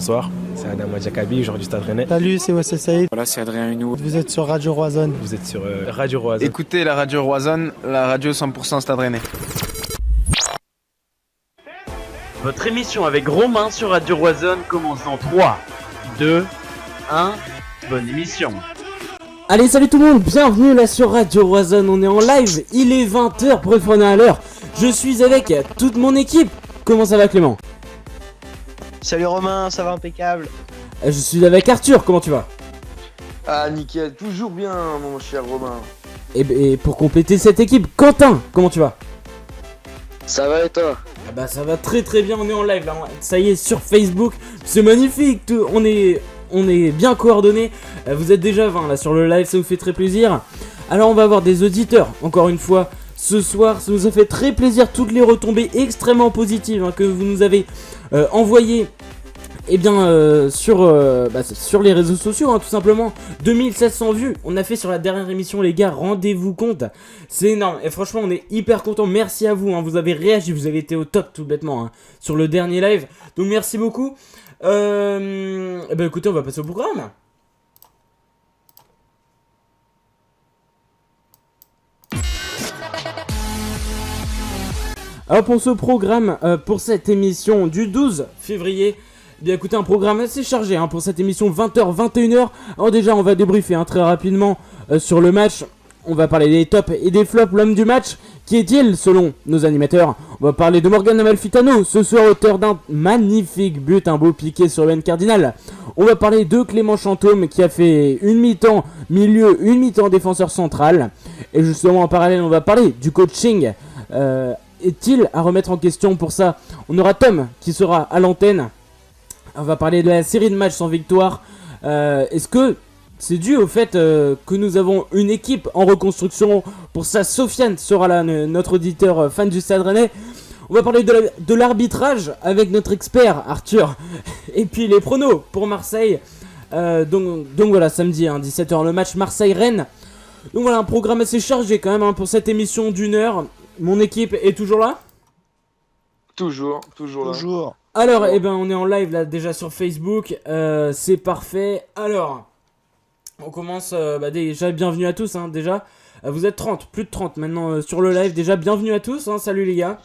bonsoir. C'est Adama Diakabi, joueur du Stade Rennais. Salut, c'est Wassel Saïd. Voilà, c'est Adrien Hunou. Vous êtes sur Radio Roazhon. Vous êtes sur Radio Roazhon. Écoutez la radio Roazhon, la radio 100% Stade Rennais. Votre émission avec Romain sur Radio Roazhon commence dans 3, 2, 1. Bonne émission. Allez, salut tout le monde, bienvenue là sur Radio Roazhon, on est en live, il est 20h pour être à l'heure. Je suis avec toute mon équipe. Comment ça va Clément? Salut Romain, ça va impeccable. Je suis avec Arthur, comment tu vas? Ah nickel, toujours bien mon cher Romain. Et pour compléter cette équipe, Quentin, comment tu vas? Ça va et toi? Ah bah ça va très très bien, on est en live là, ça y est sur Facebook, c'est magnifique, on est bien coordonnés, vous êtes déjà 20 là sur le live, ça vous fait très plaisir. Alors on va avoir des auditeurs, encore une fois, ce soir, ça nous a fait très plaisir, toutes les retombées extrêmement positives que vous nous avez envoyées. Et bien sur les réseaux sociaux tout simplement. 2700 vues on a fait sur la dernière émission les gars, rendez-vous compte. C'est énorme et franchement on est hyper content. Merci à vous, vous avez réagi, vous avez été au top tout bêtement sur le dernier live. Donc merci beaucoup. Écoutez, on va passer au programme. Alors pour ce programme, pour cette émission du 12 février, bien écoutez, un programme assez chargé pour cette émission 20h, 21h. Alors déjà on va débriefer très rapidement sur le match. On va parler des tops et des flops. L'homme du match, qui est-il selon nos animateurs? On va parler de Morgan Amalfitano, ce soir auteur d'un magnifique but, un beau piqué sur le N Cardinal. On va parler de Clément Chantôme qui a fait une mi-temps milieu, une mi-temps défenseur central. Et justement en parallèle on va parler du coaching. Est-il à remettre en question? Pour ça on aura Tom qui sera à l'antenne. On va parler de la série de matchs sans victoire. Est-ce que c'est dû au fait que nous avons une équipe en reconstruction? Pour ça, Sofiane sera là, notre auditeur fan du Stade Rennais. On va parler de l'arbitrage avec notre expert Arthur. Et puis les pronos pour Marseille. Donc voilà, samedi 17h le match Marseille-Rennes. Donc voilà, un programme assez chargé quand même pour cette émission d'une heure. Mon équipe est toujours là? Toujours là. Alors, on est en live là déjà sur Facebook, c'est parfait. Alors, on commence, déjà bienvenue à tous déjà. Vous êtes 30, plus de 30 maintenant sur le live, déjà bienvenue à tous, salut les gars.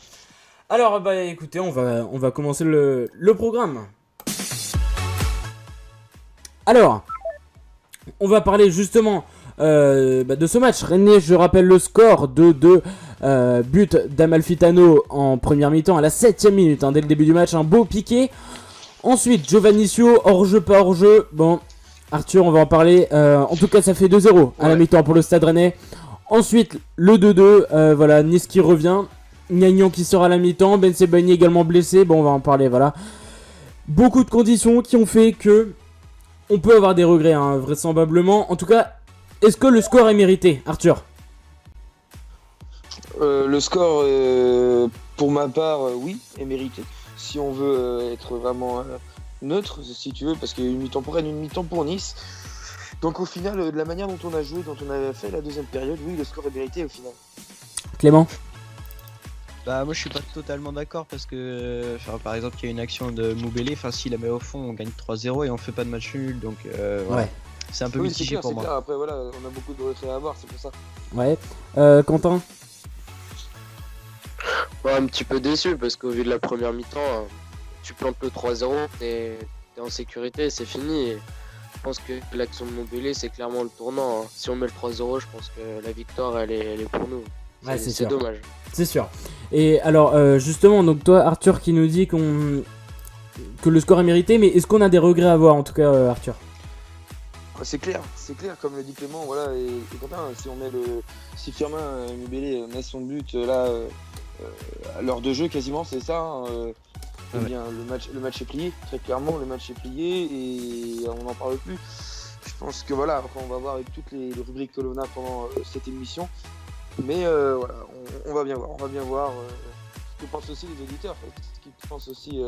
Alors, écoutez, on va commencer le programme. Alors, on va parler justement de ce match. Rennes, je rappelle le score de 2 but d'Amalfitano en première mi-temps à la 7ème minute, dès le début du match, un beau piqué. Ensuite, Giovannicio, hors-jeu, pas hors-jeu. Bon, Arthur, on va en parler. En tout cas, ça fait 2-0 à la mi-temps pour le Stade Rennais. Ensuite, le 2-2, voilà, Nice qui revient. Gnagnon qui sort à la mi-temps. Ben Sebaini également blessé. Bon, on va en parler, voilà. Beaucoup de conditions qui ont fait que on peut avoir des regrets, vraisemblablement. En tout cas, est-ce que le score est mérité, Arthur? Le score, pour ma part, oui, est mérité. Si on veut être vraiment neutre, si tu veux, parce qu'il y a une mi-temps pour Rennes, une mi-temps pour Nice. Donc au final, de la manière dont on a joué, dont on a fait la deuxième période, oui, le score est mérité au final. Clément? Bah moi je suis pas totalement d'accord parce que par exemple il y a une action de Moubélé, s'il la met au fond on gagne 3-0 et on fait pas de match nul, donc voilà. Ouais. C'est un peu mitigé pour moi. Clair. Après voilà, on a beaucoup de retraits à avoir, c'est pour ça. Ouais. Quentin? Un petit peu déçu parce qu'au vu de la première mi-temps, tu plantes le 3-0, t'es en sécurité, c'est fini. Et je pense que l'action de Montpellier c'est clairement le tournant. Si on met le 3-0, je pense que la victoire elle est pour nous. Ouais, c'est dommage. C'est sûr. Et alors justement, donc toi Arthur qui nous dit que le score est mérité, mais est-ce qu'on a des regrets à avoir en tout cas Arthur? C'est clair, comme le dit Clément, voilà, et Quentin, si Firmin Moubélé met son but à l'heure de jeu quasiment, c'est ça. Eh bien, le match est plié, très clairement, le match est plié et on n'en parle plus. Je pense que voilà, après on va voir avec toutes les rubriques que l'on a pendant cette émission. Mais voilà, on va bien voir ce que pensent aussi les auditeurs, ce qu'ils pensent aussi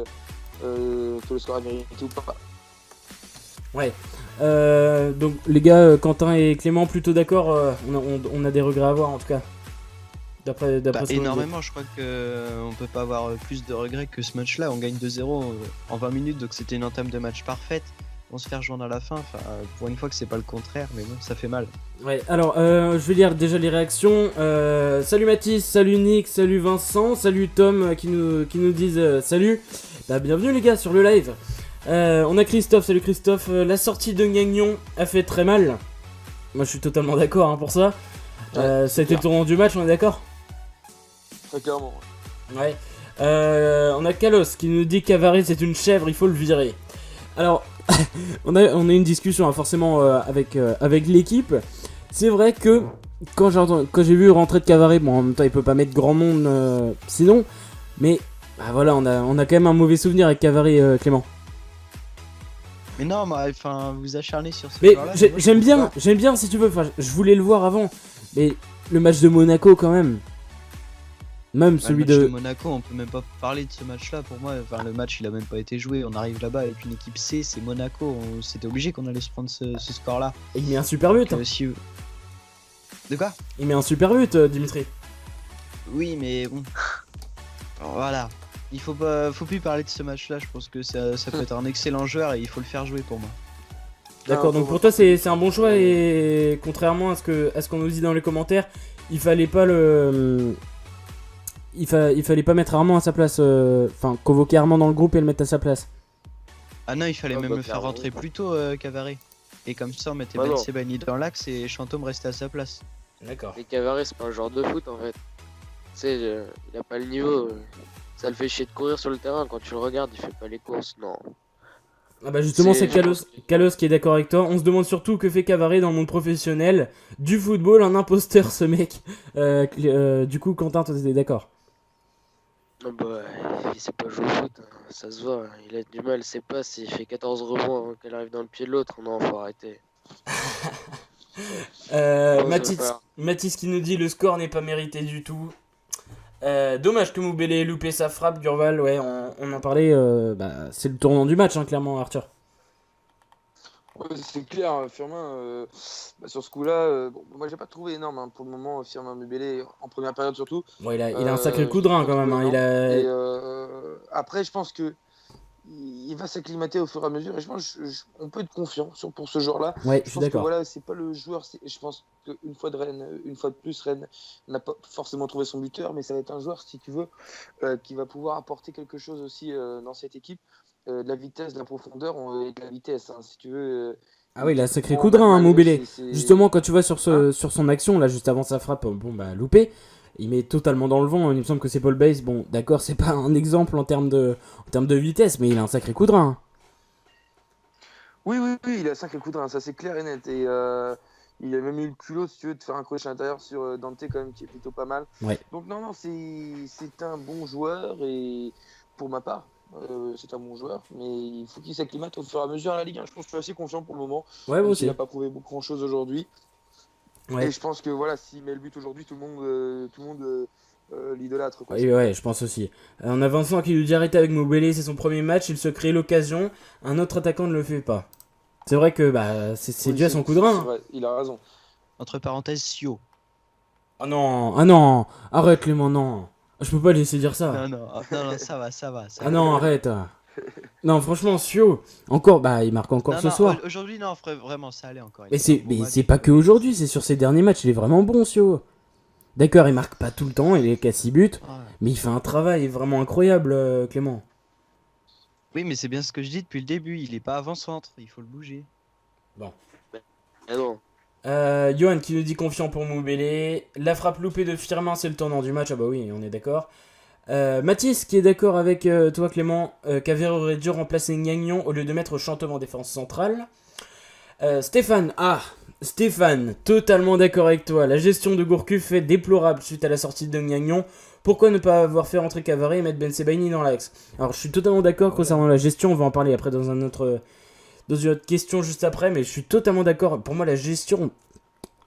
que le score est mérité ou pas. Ouais. Donc les gars, Quentin et Clément plutôt d'accord, on a des regrets à avoir en tout cas. D'après ce que vous Énormément, je crois que on peut pas avoir plus de regrets que ce match-là. On gagne 2-0 en 20 minutes, donc c'était une entame de match parfaite. On se fait rejoindre à la fin, enfin, pour une fois que c'est pas le contraire, mais bon, ça fait mal. dites. Ouais, alors je vais lire déjà les réactions. Salut Mathis, salut Nick, salut Vincent, salut Tom qui nous disent salut. Bah, bienvenue les gars sur le live. On a Christophe, salut Christophe. La sortie de Gagnon a fait très mal. Moi je suis totalement d'accord hein, pour ça. Ouais, Ça a été le tournant du match, on est d'accord? Très clairement. Ouais. On a Kalos qui nous dit qu'Avaret c'est une chèvre, il faut le virer. Alors, on a une discussion hein, forcément avec l'équipe. C'est vrai que quand j'ai vu rentrer de Cavaret, bon en même temps il peut pas mettre grand monde sinon, mais bah, voilà on a quand même un mauvais souvenir avec Cavaret Clément. Mais non, enfin, vous acharnez sur ce Mais joueur-là, moi, j'aime bien si tu veux, enfin je voulais le voir avant, mais le match de Monaco quand même. Même celui le match de... de Monaco, on peut même pas parler de ce match-là pour moi. Enfin, le match il a même pas été joué. On arrive là-bas avec une équipe C, c'est Monaco. C'était obligé qu'on allait se prendre ce score-là. Et il met un super but. De quoi? Il met un super but, Dimitri. Oui, mais bon. Alors, voilà. Il faut plus parler de ce match-là. Je pense que ça peut être un excellent joueur et il faut le faire jouer pour moi. D'accord, donc pour toi c'est un bon choix et contrairement à ce qu'on nous dit dans les commentaires, il fallait pas le... Il fallait pas mettre Armand à sa place, enfin convoquer Armand dans le groupe et le mettre à sa place. Ah non, il fallait même bah, le faire clairement. rentrer plus tôt, Cavaret. Et comme ça, on mettait Bah Ben non. Sebaini dans l'axe et Chantôme restait à sa place. D'accord. Mais Cavaret, c'est pas un joueur de foot en fait. Tu sais, il a pas le niveau. Ça le fait chier de courir sur le terrain. Quand tu le regardes, il fait pas les courses. Non. Ah bah justement c'est C'est- Kalos qui est d'accord avec toi. On se demande surtout que fait Cavaret dans le monde professionnel du football, un imposteur ce mec. Du coup Quentin, toi t'es d'accord? Non, bah, il sait pas jouer au foot. Hein. Ça se voit. Il a du mal. Il sait pas s'il fait 14 rebonds avant qu'elle arrive dans le pied de l'autre. Non, faut arrêter. Mathis qui nous dit le score n'est pas mérité du tout. Dommage que Moubélé ait loupé sa frappe, Durval, ouais, on en parlait, bah, c'est le tournant du match, hein, clairement, Arthur. Ouais, c'est clair, Firmin, sur ce coup-là, bon, moi j'ai pas trouvé énorme hein, pour le moment, Firmin Mubélé, en première période surtout. Bon, il a un sacré coup Je de l'ai rein pas quand même, trouvé hein, énorme. Et après, je pense que il va s'acclimater au fur et à mesure, et je pense on peut être confiant pour ce joueur-là. Ouais, je Je suis pense que d'accord. voilà, c'est pas le joueur, je pense qu'une fois de plus, Rennes n'a pas forcément trouvé son buteur, mais ça va être un joueur, si tu veux, qui va pouvoir apporter quelque chose aussi dans cette équipe. De la vitesse, de la profondeur et de la vitesse, hein, si tu veux. Ah oui, il a un sacré prend coup de rein, hein, Batman, Moubélé. c'est- Justement, quand tu vois sur son action, là, juste avant sa frappe, bon, bah, loupé, il met totalement dans le vent, il me semble que c'est Paul Bass, bon, d'accord, c'est pas un exemple en termes de vitesse, mais il a un sacré coup de rein. Oui, il a un sacré coup de rein, ça c'est clair et net. Et il a même eu le culot, si tu veux, de faire un crochet à l'intérieur sur Dante, quand même, qui est plutôt pas mal. Ouais. Donc, non, c'est un bon joueur, et pour ma part, c'est un bon joueur, mais il faut qu'il s'acclimate au fur et à mesure à la Ligue 1. Je pense que je suis assez confiant pour le moment, Ouais, moi même aussi. s'il n'a pas prouvé grand chose aujourd'hui. Ouais. Et je pense que voilà, s'il met le but aujourd'hui, tout le monde l'idolâtre. Quoi. Ouais, je pense aussi. On a Vincent qui lui dit arrêter avec Moubélé, c'est son premier match, il se crée l'occasion, un autre attaquant ne le fait pas. C'est vrai que bah, c'est Oui, dû à son coup de rein. c'est vrai, il a raison. Entre parenthèses, Sio. Ah non, arrête Clément, non. Je peux pas laisser dire ça. Non, ça va. Ah non, arrête. Non, franchement, Sio, encore, bah, il marque encore ce soir. Aujourd'hui, non, vraiment, ça allait encore. Mais c'est pas que aujourd'hui, c'est sur ses derniers matchs, il est vraiment bon, Sio. D'accord, il marque pas tout le temps, il est qu'à 6 buts, mais il fait un travail vraiment incroyable, Clément. Oui, mais c'est bien ce que je dis depuis le début. Il est pas avant-centre, il faut le bouger. Ah non. Johan qui nous dit confiant pour Moubélé. La frappe loupée de Firmin, c'est le tournant du match. Ah bah oui, on est d'accord. Mathis qui est d'accord avec toi Clément, qu'Aver aurait dû remplacer Gagnon au lieu de mettre Chantôme en défense centrale. Stéphane, totalement d'accord avec toi. La gestion de Gourcuff est déplorable suite à la sortie de Gagnon. Pourquoi ne pas avoir fait rentrer Cavaret et mettre Ben Sebaini dans l'axe? Alors je suis totalement d'accord concernant la gestion, on va en parler après dans une autre question juste après, mais je suis totalement d'accord. Pour moi la gestion,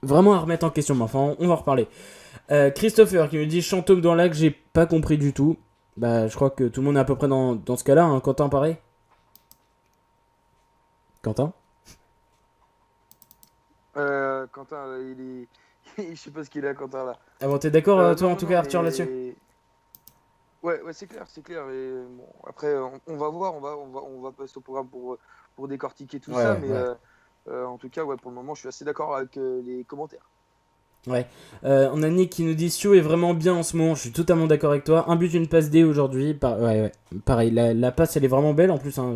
vraiment à remettre en question, mais enfin on va en reparler. Christopher qui me dit Chantôme dans l'axe, j'ai pas compris du tout. Bah je crois que tout le monde est à peu près dans ce cas-là, hein. Quentin pareil. Quentin Quentin, je sais pas ce qu'il a Quentin là. Ah bon, t'es d'accord, toi, Non, en tout non, cas, Arthur, mais- là-dessus? Ouais, c'est clair, c'est clair. Et bon, après, on va voir, on va passer au programme pour décortiquer tout Ouais, ça, ouais, mais ouais. en tout cas, ouais, pour le moment, je suis assez d'accord avec les commentaires. On a Nick qui nous dit Sio est vraiment bien en ce moment, je suis totalement d'accord avec toi. Un but, une passe D aujourd'hui. Ouais. Pareil, la passe elle est vraiment belle en plus, hein,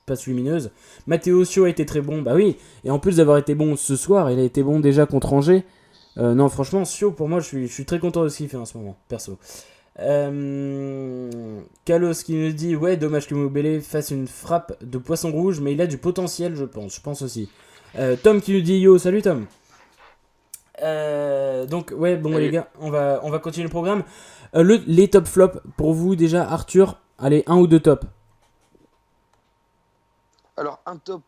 passe lumineuse. Matteo Sio a été très bon, bah oui. Et en plus d'avoir été bon ce soir, il a été bon déjà contre Angers. Non, franchement, Sio pour moi, je suis très content de ce qu'il fait en ce moment, perso. Kalos qui nous dit ouais, dommage que Mobélé fasse une frappe de poisson rouge, mais il a du potentiel, je pense aussi. Tom qui nous dit yo, salut Tom. Donc ouais, bon Salut. les gars, on va continuer le programme. Les top flops pour vous déjà, Arthur. Allez, un ou deux top. Alors, un top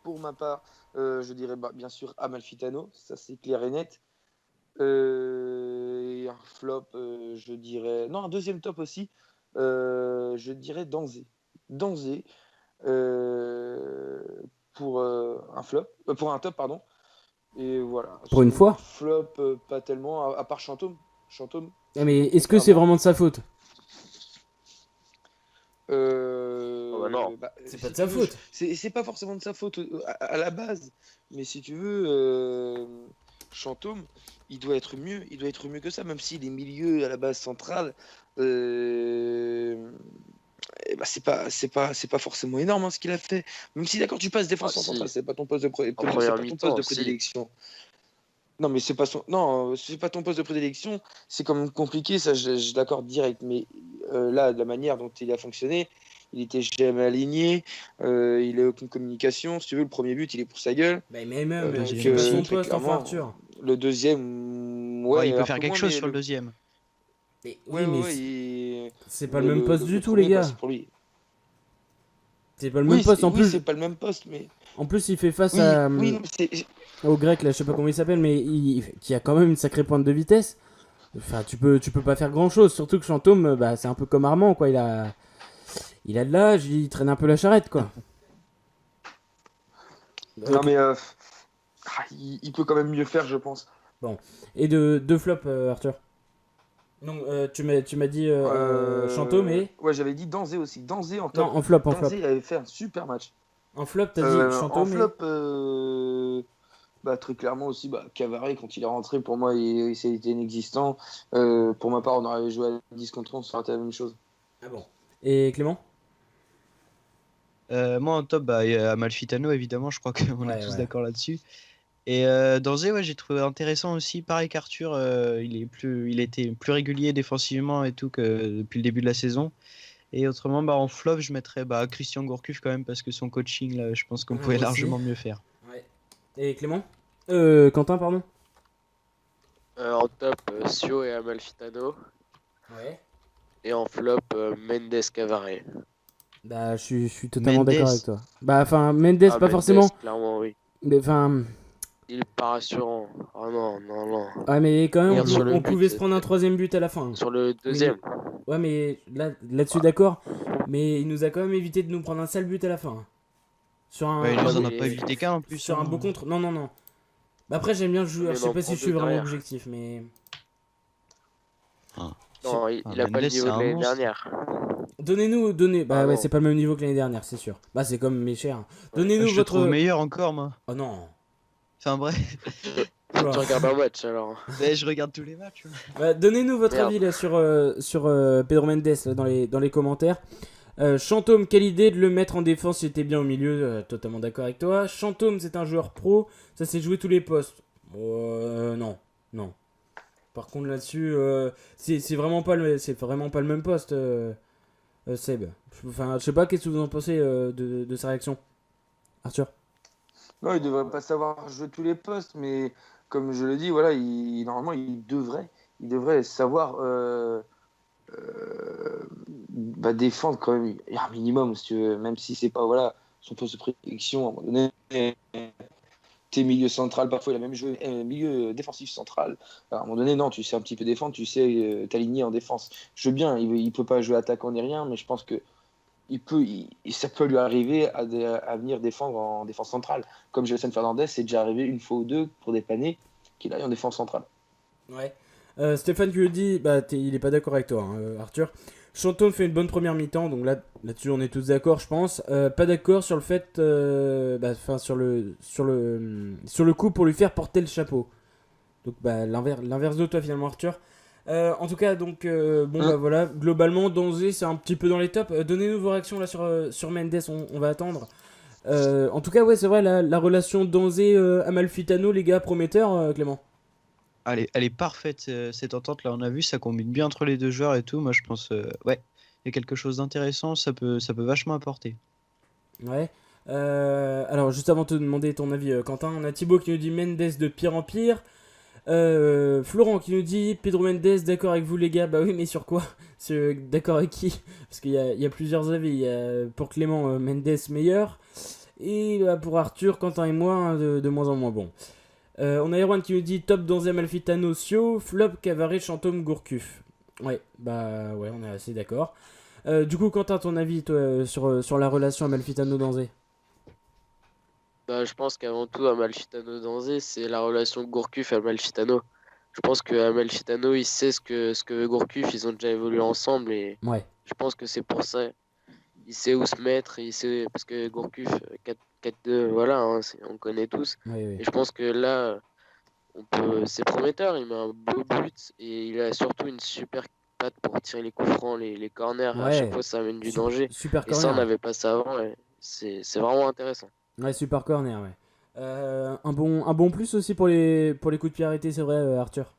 pour ma part, je dirais bien sûr Amalfitano, ça c'est clair et net. Et un flop, je dirais. Non, un deuxième top aussi, je dirais Danzé. Danzé, pour un flop, pour un top, pardon. Et voilà. Pour une Sinon, fois. flop, pas tellement, à part Chantôme. Chantôme. Ah, mais est-ce que c'est vraiment de sa faute? Oh bah non. C'est pas de si sa tu veux, faute. c'est pas forcément de sa faute à la base, mais si tu veux, Chantôme, il doit être mieux que ça, même s'il est milieu à la base centrale. C'est pas forcément énorme, hein, ce qu'il a fait. Même si d'accord, tu passes défenseur si. central, c'est pas ton poste de première mi-temps, si. prédilection. Non, mais c'est pas ton poste de prédilection. C'est quand même compliqué, ça, je l'accorde direct. Mais là, de la manière dont il a fonctionné, il était jamais aligné, il a aucune communication. Si tu veux, le premier but, il est pour sa gueule. Bah, mais même, Donc, c'est pas son très poste, enfin, clairement, Arthur. Le deuxième, Ouais, il peut un faire peu quelque moins, chose mais sur le deuxième. Mais, Ouais, oui, mais ouais, il- c'est pas le même poste du tout, premier, les gars. quoi, c'est pour lui. C'est pas le même Oui, poste. En oui, plus, c'est pas le même poste, mais en plus, il fait face oui, à oui, c'est au grec là, je sais pas comment il s'appelle, mais qui a quand même une sacrée pointe de vitesse. Enfin, tu peux pas faire grand chose. Surtout que Chantôme, bah, c'est un peu comme Armand, quoi. Il a de l'âge, il traîne un peu la charrette, quoi. non, mais il peut quand même mieux faire, je pense. Et de flop, Arthur. Non, tu m'as dit Chantôme et Ouais, j'avais dit Danzé aussi. Danzé en non, top. en flop, en flop. Danzé avait fait un super match. En flop, t'as dit En Chantôme flop, très clairement aussi, Cavare, quand il est rentré, pour moi, il c'était inexistant. Pour ma part, on aurait joué à 10 contre 11, ça aurait été la même chose. Ah bon. Et Clément? Moi en top, il y a Amalfitano évidemment, je crois qu'on Ouais, est tous ouais. d'accord là-dessus. Et Danzé, ouais, j'ai trouvé intéressant aussi, pareil qu'Arthur, il était plus régulier défensivement et tout que depuis le début de la saison. Et autrement, en flop, je mettrais Christian Gourcuff quand même parce que son coaching, là, je pense qu'on pouvait Aussi. largement mieux faire. Ouais. Et Clément? Quentin, pardon. En top, Sio et Amalfitano. Ouais. Et en flop, Mendes Cavare. Bah, je suis totalement Mendes. d'accord avec toi. Bah, enfin, Mendes, pas Mendes, forcément. Clairement, oui. Mais enfin, Il est pas rassurant. Oh non, non, non. ouais, mais quand même, Regarde sur le on but, pouvait se prendre un troisième but à la fin. Sur le deuxième. Ouais, mais là-dessus, d'accord. Mais il nous a quand même évité de nous prendre un sale but à la fin. Sur un, Ouais, il Ah, nous en a mais- pas évité qu'un en plus. sur un hein. beau contre. Non, non, non. Bah, après, j'aime bien jouer. Mais Je sais on pas prend si je suis deux vraiment derrière. objectif, mais. Non, il a pas Mendes, le c'est niveau un de l'année monstre. dernière. Donnez. Bah, Ah, ouais, non. c'est pas le même niveau que l'année dernière, c'est sûr. Bah, c'est comme mes chers. Je Donnez-nous le votre. trouve meilleur encore, moi. Oh non. Enfin bref, Faut que tu regardes un match alors. mais je regarde tous les matchs. Bah, donnez-nous votre Merde. avis là sur Pedro Mendes là, dans les commentaires. Chantôme, quelle idée de le mettre en défense, il était bien au milieu, totalement d'accord avec toi. Chantôme, c'est un joueur pro, ça s'est joué tous les postes. Non. Par contre là-dessus, c'est vraiment pas le même poste, Seb. Enfin, je sais pas, qu'est-ce que vous en pensez de sa réaction, Arthur? Non, il devrait pas savoir jouer tous les postes, mais comme je le dis, voilà, normalement, il devrait savoir défendre quand même un minimum, si tu veux, même si c'est pas voilà, son poste de prédilection. À un moment donné, t'es milieu central, parfois il a même joué milieu défensif central. Alors, à un moment donné, non, tu sais un petit peu défendre, tu sais t'aligner en défense. Je veux bien, il peut pas jouer attaquant ni rien, mais je pense que ça peut lui arriver à venir défendre en défense centrale. Comme Gelson Fernandez, c'est déjà arrivé une fois ou deux pour dépanner, qu'il aille en défense centrale. Ouais. Stéphane qui le dit, il est pas d'accord avec toi, hein, Arthur. Chantôme fait une bonne première mi-temps, donc là-dessus on est tous d'accord, je pense. Pas d'accord sur le fait, sur le coup pour lui faire porter le chapeau. Donc l'inverse de toi finalement, Arthur. En tout cas, donc voilà, globalement, Donzé c'est un petit peu dans les tops. Donnez-nous vos réactions là sur Mendes, on va attendre. En tout cas, ouais, c'est vrai, la relation Donzé Amalfitano, les gars, prometteur, Clément. Elle est parfaite cette entente là, on a vu, ça combine bien entre les deux joueurs et tout. Moi je pense, ouais, il y a quelque chose d'intéressant, ça peut vachement apporter. Ouais. Alors, juste avant de te demander ton avis, Quentin, on a Thibaut qui nous dit Mendes de pire en pire. Florent qui nous dit Pedro Mendes, d'accord avec vous les gars. Bah oui, mais sur quoi? D'accord avec qui? Parce qu'il y a plusieurs avis. Il y a pour Clément Mendes meilleur. Et pour Arthur, Quentin et moi, hein, de moins en moins bon. On a Erwan qui nous dit top dans Amalfitano, Sio, flop, Cavaré, Chantôme, Gourcuff. Ouais, ouais, on est assez d'accord. Du coup, Quentin, ton avis toi, sur la relation Amalfitano-Danzé? Je pense qu'avant tout, Amalfitano-Danzé, c'est la relation Gourcuff-Amalfitano. Je pense que Amalfitano, il sait ce que veut Gourcuff, ils ont déjà évolué ensemble et ouais. Je pense que c'est pour ça. Il sait où se mettre, parce que Gourcuff 4-2, voilà, hein, on connaît tous. Oui. Et je pense que là, c'est prometteur, il met un beau but et il a surtout une super patte pour tirer les coups francs, les corners. Ouais. À chaque fois, ça amène du danger. Super et corner. ça, on n'avait pas ça avant. Et c'est vraiment intéressant. Ouais, super corner, ouais. Un bon plus aussi pour les coups de pied arrêtés, c'est vrai, Arthur.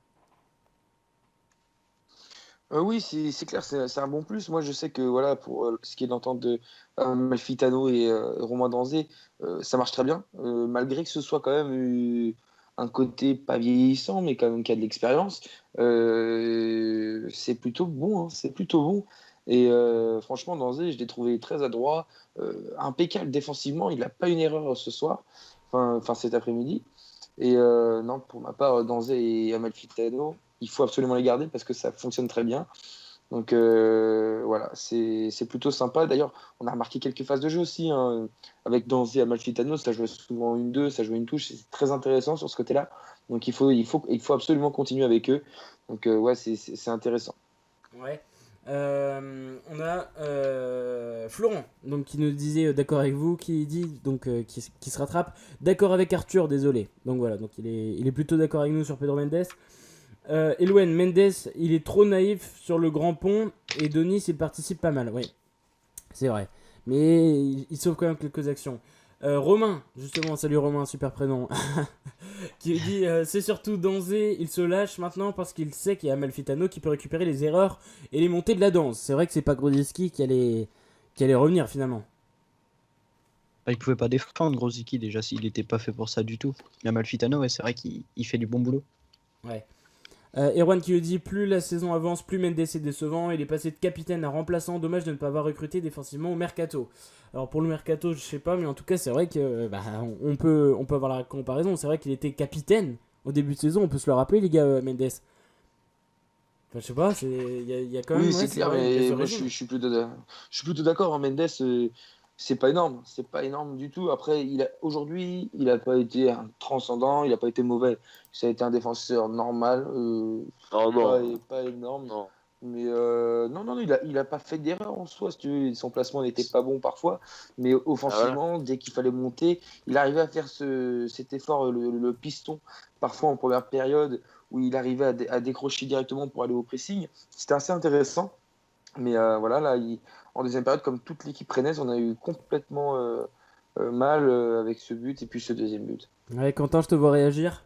Oui, c'est clair, c'est un bon plus. Moi, je sais que voilà, pour ce qui est de l'entente de Amalfitano et Romain Danzé, ça marche très bien, malgré que ce soit quand même un côté pas vieillissant, mais quand même qui a de l'expérience. C'est plutôt bon, hein, c'est plutôt bon. Et franchement, Danzé, je l'ai trouvé très adroit, impeccable défensivement. Il n'a pas une erreur ce soir, enfin cet après-midi. Et non, pour ma part, Danzé et Amalfitano, il faut absolument les garder parce que ça fonctionne très bien. Donc voilà, c'est plutôt sympa. D'ailleurs, on a remarqué quelques phases de jeu aussi, hein, avec Danzé et Amalfitano. Ça jouait souvent une 2, ça jouait une touche. C'est très intéressant sur ce côté-là. Donc il faut absolument continuer avec eux. Donc ouais, c'est intéressant. Ouais. On a Florent donc, qui nous disait d'accord avec vous, qui dit donc qui se rattrape, d'accord avec Arthur, désolé. Donc voilà, donc il est plutôt d'accord avec nous sur Pedro Mendes. Elouen, Mendes, il est trop naïf sur le grand pont et Denis il participe pas mal, oui, c'est vrai. Mais il sauve quand même quelques actions. Romain, justement, salut Romain, super prénom, qui dit c'est surtout Danzé, il se lâche maintenant parce qu'il sait qu'il y a Amalfitano qui peut récupérer les erreurs et les montées de la danse. C'est vrai que c'est pas Grosicki qui allait revenir finalement. Il pouvait pas défendre Grosicki déjà, s'il n'était pas fait pour ça du tout. Mais Amalfitano, ouais, c'est vrai qu'il fait du bon boulot. Ouais. Erwan qui le dit, plus la saison avance, plus Mendes est décevant. Il est passé de capitaine à remplaçant. Dommage de ne pas avoir recruté défensivement au mercato. Alors pour le mercato, je sais pas, mais en tout cas, c'est vrai que on peut avoir la comparaison. C'est vrai qu'il était capitaine au début de saison. On peut se le rappeler, les gars, Mendes. Enfin, je sais pas, il y a quand même. Oui, c'est clair, mais moi je suis plutôt d'accord. Hein, Mendes, c'est pas énorme du tout. Après, aujourd'hui, il a pas été un transcendant, il a pas été mauvais. Ça a été un défenseur normal, pas énorme. Non. Mais non, il a pas fait d'erreur en soi. Si tu veux, son placement n'était pas bon parfois, mais offensivement, dès qu'il fallait monter, il arrivait à faire cet effort, le piston, parfois en première période, où il arrivait à décrocher directement pour aller au pressing. C'était assez intéressant. Mais voilà, là, en deuxième période, comme toute l'équipe rennaise, on a eu complètement mal avec ce but et puis ce deuxième but. Ouais, Quentin, je te vois réagir.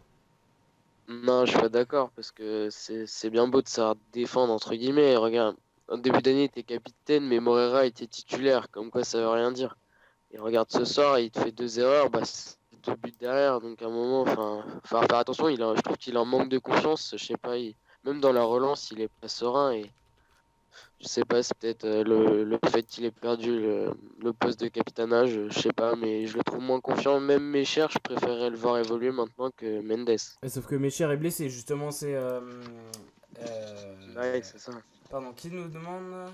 Non, je suis pas d'accord parce que c'est bien beau de savoir défendre entre guillemets. Regarde, en début d'année, il était capitaine, mais Moreira était titulaire, comme quoi ça veut rien dire. Et regarde ce soir, il te fait 2 erreurs, c'est 2 buts derrière, donc à un moment, faut faire attention. Je trouve qu'il en manque de confiance. Je sais pas, même dans la relance, il est pas serein et je sais pas, c'est peut-être le fait qu'il ait perdu le poste de capitanage, je sais pas, mais je le trouve moins confiant. Même Mecher, je préférerais le voir évoluer maintenant que Mendes. Sauf que Mecher est blessé, justement, c'est. Ouais, c'est ça. Pardon, qui nous demande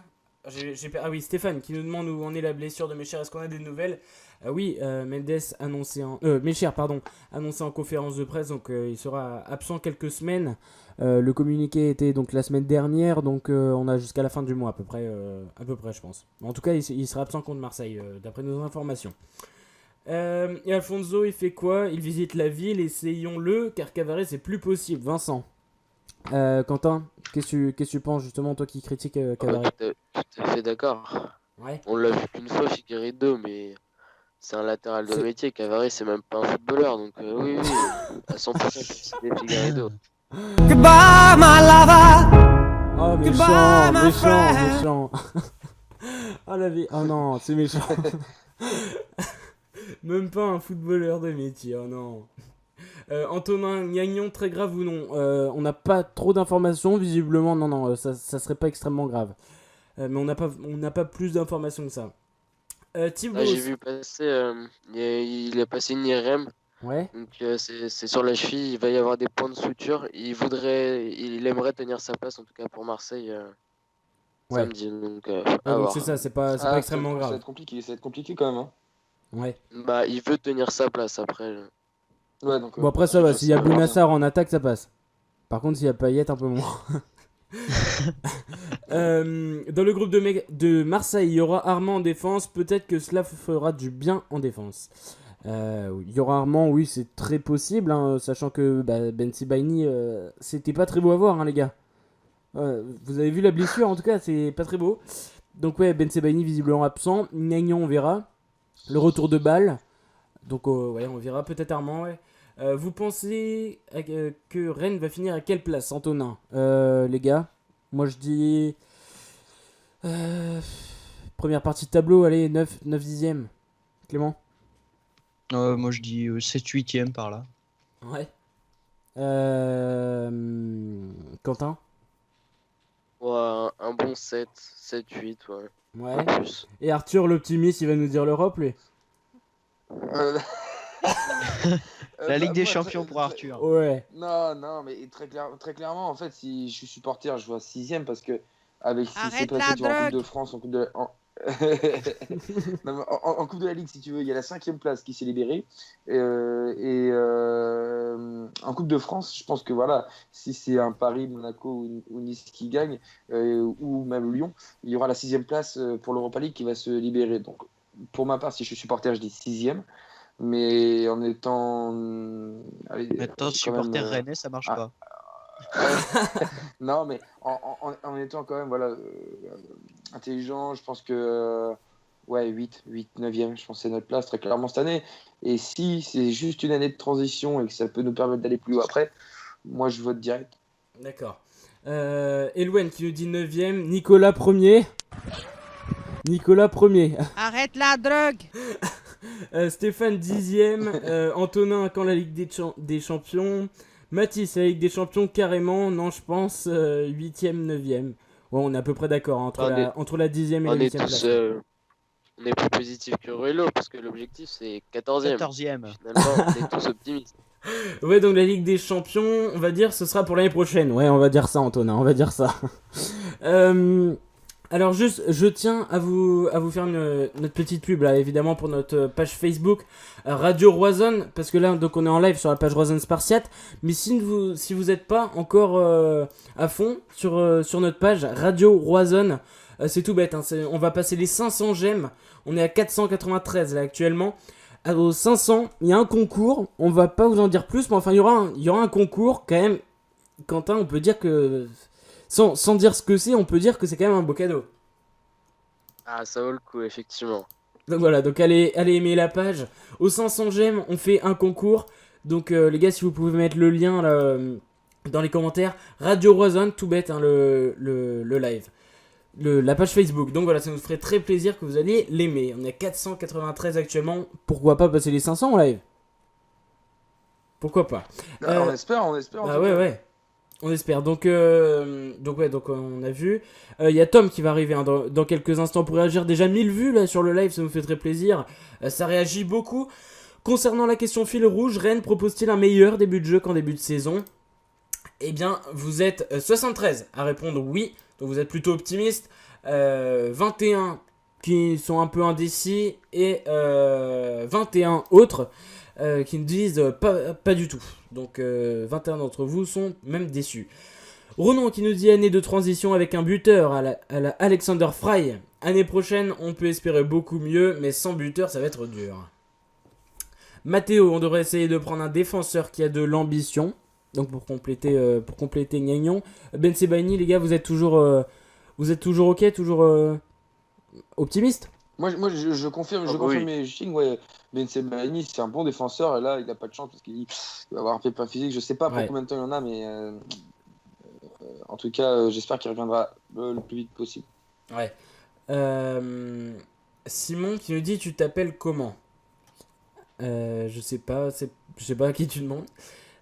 Ah oui, Stéphane qui nous demande où en est la blessure de Mecher. Est-ce qu'on a des nouvelles? Oui, Mendes annoncé Mecher, annoncé en conférence de presse, donc il sera absent quelques semaines. Le communiqué était donc la semaine dernière, donc on a jusqu'à la fin du mois à peu près je pense. En tout cas, il sera absent contre Marseille, d'après nos informations. Et Alfonso, il fait quoi? Il visite la ville, essayons-le, car Cavaret c'est plus possible. Vincent. Quentin, qu'est-ce que tu penses justement, toi qui critiques Cavaret? Tout à fait d'accord. Ouais. On l'a vu qu'une fois, Figueiredo, mais c'est un latéral de métier. Cavani, c'est même pas un footballeur, donc oui, à 100% c'est Figueiredo. Goodbye, my lover. Oh, méchant. Oh la vie. Oh non, c'est méchant. Même pas un footballeur de métier, oh non. Antonin Gagnon, très grave ou non? On n'a pas trop d'informations, visiblement, non, ça serait pas extrêmement grave. Mais on n'a pas plus d'informations que ça. Thibaut. J'ai vu passer, il a passé une IRM. Ouais. Donc c'est sur la cheville, il va y avoir des points de suture. Il aimerait tenir sa place, en tout cas pour Marseille, samedi. Donc, donc c'est ça, c'est pas extrêmement grave. Ça va être compliqué quand même. Hein. Ouais. Bah, il veut tenir sa place après. Ouais, donc, bon, après ça va, s'il y a Bounassar en attaque, ça passe. Par contre, s'il y a Payet, un peu moins. Dans le groupe de Marseille, il y aura Armand en défense. Peut-être que cela fera du bien en défense. Il y aura Armand, oui, c'est très possible, hein, sachant que Ben Sebaini, c'était pas très beau à voir, hein, les gars. Vous avez vu la blessure, en tout cas, c'est pas très beau. Donc ouais, Ben Sebaini visiblement absent. Gagnon, on verra. Le retour de balle. Donc ouais, on verra peut-être Armand, ouais. Vous pensez que Rennes va finir à quelle place, Antonin, les gars? Moi je dis première partie de tableau, allez, 9-10e. Clément? Moi je dis 7-8e par là. Ouais. Quentin? Ouais, un bon 7-8, ouais. Ouais. Plus. Et Arthur, l'optimiste, il va nous dire l'Europe, lui? La Ligue des Champions pour Arthur. Ouais. Non, mais très clairement, en fait, si je suis supporter, je vois 6ème parce que avec ce qui s'est passé en Coupe de France, en Coupe de non, en Coupe de la Ligue, si tu veux, il y a la 5ème place qui s'est libérée. En Coupe de France, je pense que voilà, si c'est un Paris, Monaco ou Nice qui gagne, ou même Lyon, il y aura la 6ème place pour l'Europa League qui va se libérer. Donc, pour ma part, si je suis supporter, je dis 6ème. Mais en étant. Maintenant, supporter rennais, ça marche pas. Non, mais en étant quand même intelligent, je pense que 8, 9e, je pense que c'est notre place très clairement cette année. Et si c'est juste une année de transition et que ça peut nous permettre d'aller plus haut après, moi je vote direct. D'accord. Elouen qui nous dit 9e, Nicolas 1er. Arrête la drogue. Stéphane 10e, Antonin quand la Ligue des Champions, Mathis la Ligue des Champions carrément, non je pense 8e, 9e. Ouais, on est à peu près d'accord hein, entre la 10e et la 8e place. On est plus positif que Ruello parce que l'objectif c'est 14e. Finalement, on est tous optimistes. Ouais, donc la Ligue des Champions, on va dire ce sera pour l'année prochaine. Ouais, on va dire ça Antonin, on va dire ça. Alors juste, je tiens à vous faire notre petite pub là, évidemment pour notre page Facebook Radio Roison, parce que là donc on est en live sur la page Roison Spartiate, mais si vous êtes pas encore à fond sur notre page Radio Roison, c'est tout bête, hein, on va passer les 500 j'aime, on est à 493 là actuellement. Aux 500, il y a un concours, on va pas vous en dire plus, mais enfin il y aura un concours quand même. Quentin, on peut dire que sans dire ce que c'est, on peut dire que c'est quand même un beau cadeau. Ah, ça vaut le coup, effectivement. Donc voilà, donc allez aimer la page. Aux 500 j'aime, on fait un concours. Donc les gars, si vous pouvez mettre le lien là, dans les commentaires. Radio Roison, tout bête, hein, le live. La page Facebook. Donc voilà, ça nous ferait très plaisir que vous alliez l'aimer. On est à 493 actuellement. Pourquoi pas passer les 500 en live? Pourquoi pas? On espère. Ah ouais. On espère. Donc on a vu. Il y a Tom qui va arriver hein, dans quelques instants pour réagir. Déjà 1000 vues là sur le live, ça nous fait très plaisir. Ça réagit beaucoup. Concernant la question fil rouge, Rennes propose-t-il un meilleur début de jeu qu'en début de saison? Eh bien, vous êtes 73 à répondre oui. Donc vous êtes plutôt optimiste. 21 qui sont un peu indécis et 21 autres qui ne disent pas du tout. Donc 21 d'entre vous sont même déçus. Ronan qui nous dit année de transition avec un buteur à la Alexander Fry. Année prochaine, on peut espérer beaucoup mieux, mais sans buteur, ça va être dur. Mathéo, on devrait essayer de prendre un défenseur qui a de l'ambition. Donc pour compléter Gnagnon. Ben Sebaini, les gars, vous êtes toujours ok, toujours optimiste? Moi, je confirme, mes Ching, ouais. Ben Sebaini, c'est un bon défenseur, et là, il n'a pas de chance parce qu'il va avoir un pépin physique. Je sais pas pour combien de temps il en a, mais en tout cas, j'espère qu'il reviendra le plus vite possible. Ouais. Simon qui nous dit tu t'appelles comment? Je sais pas à qui tu demandes.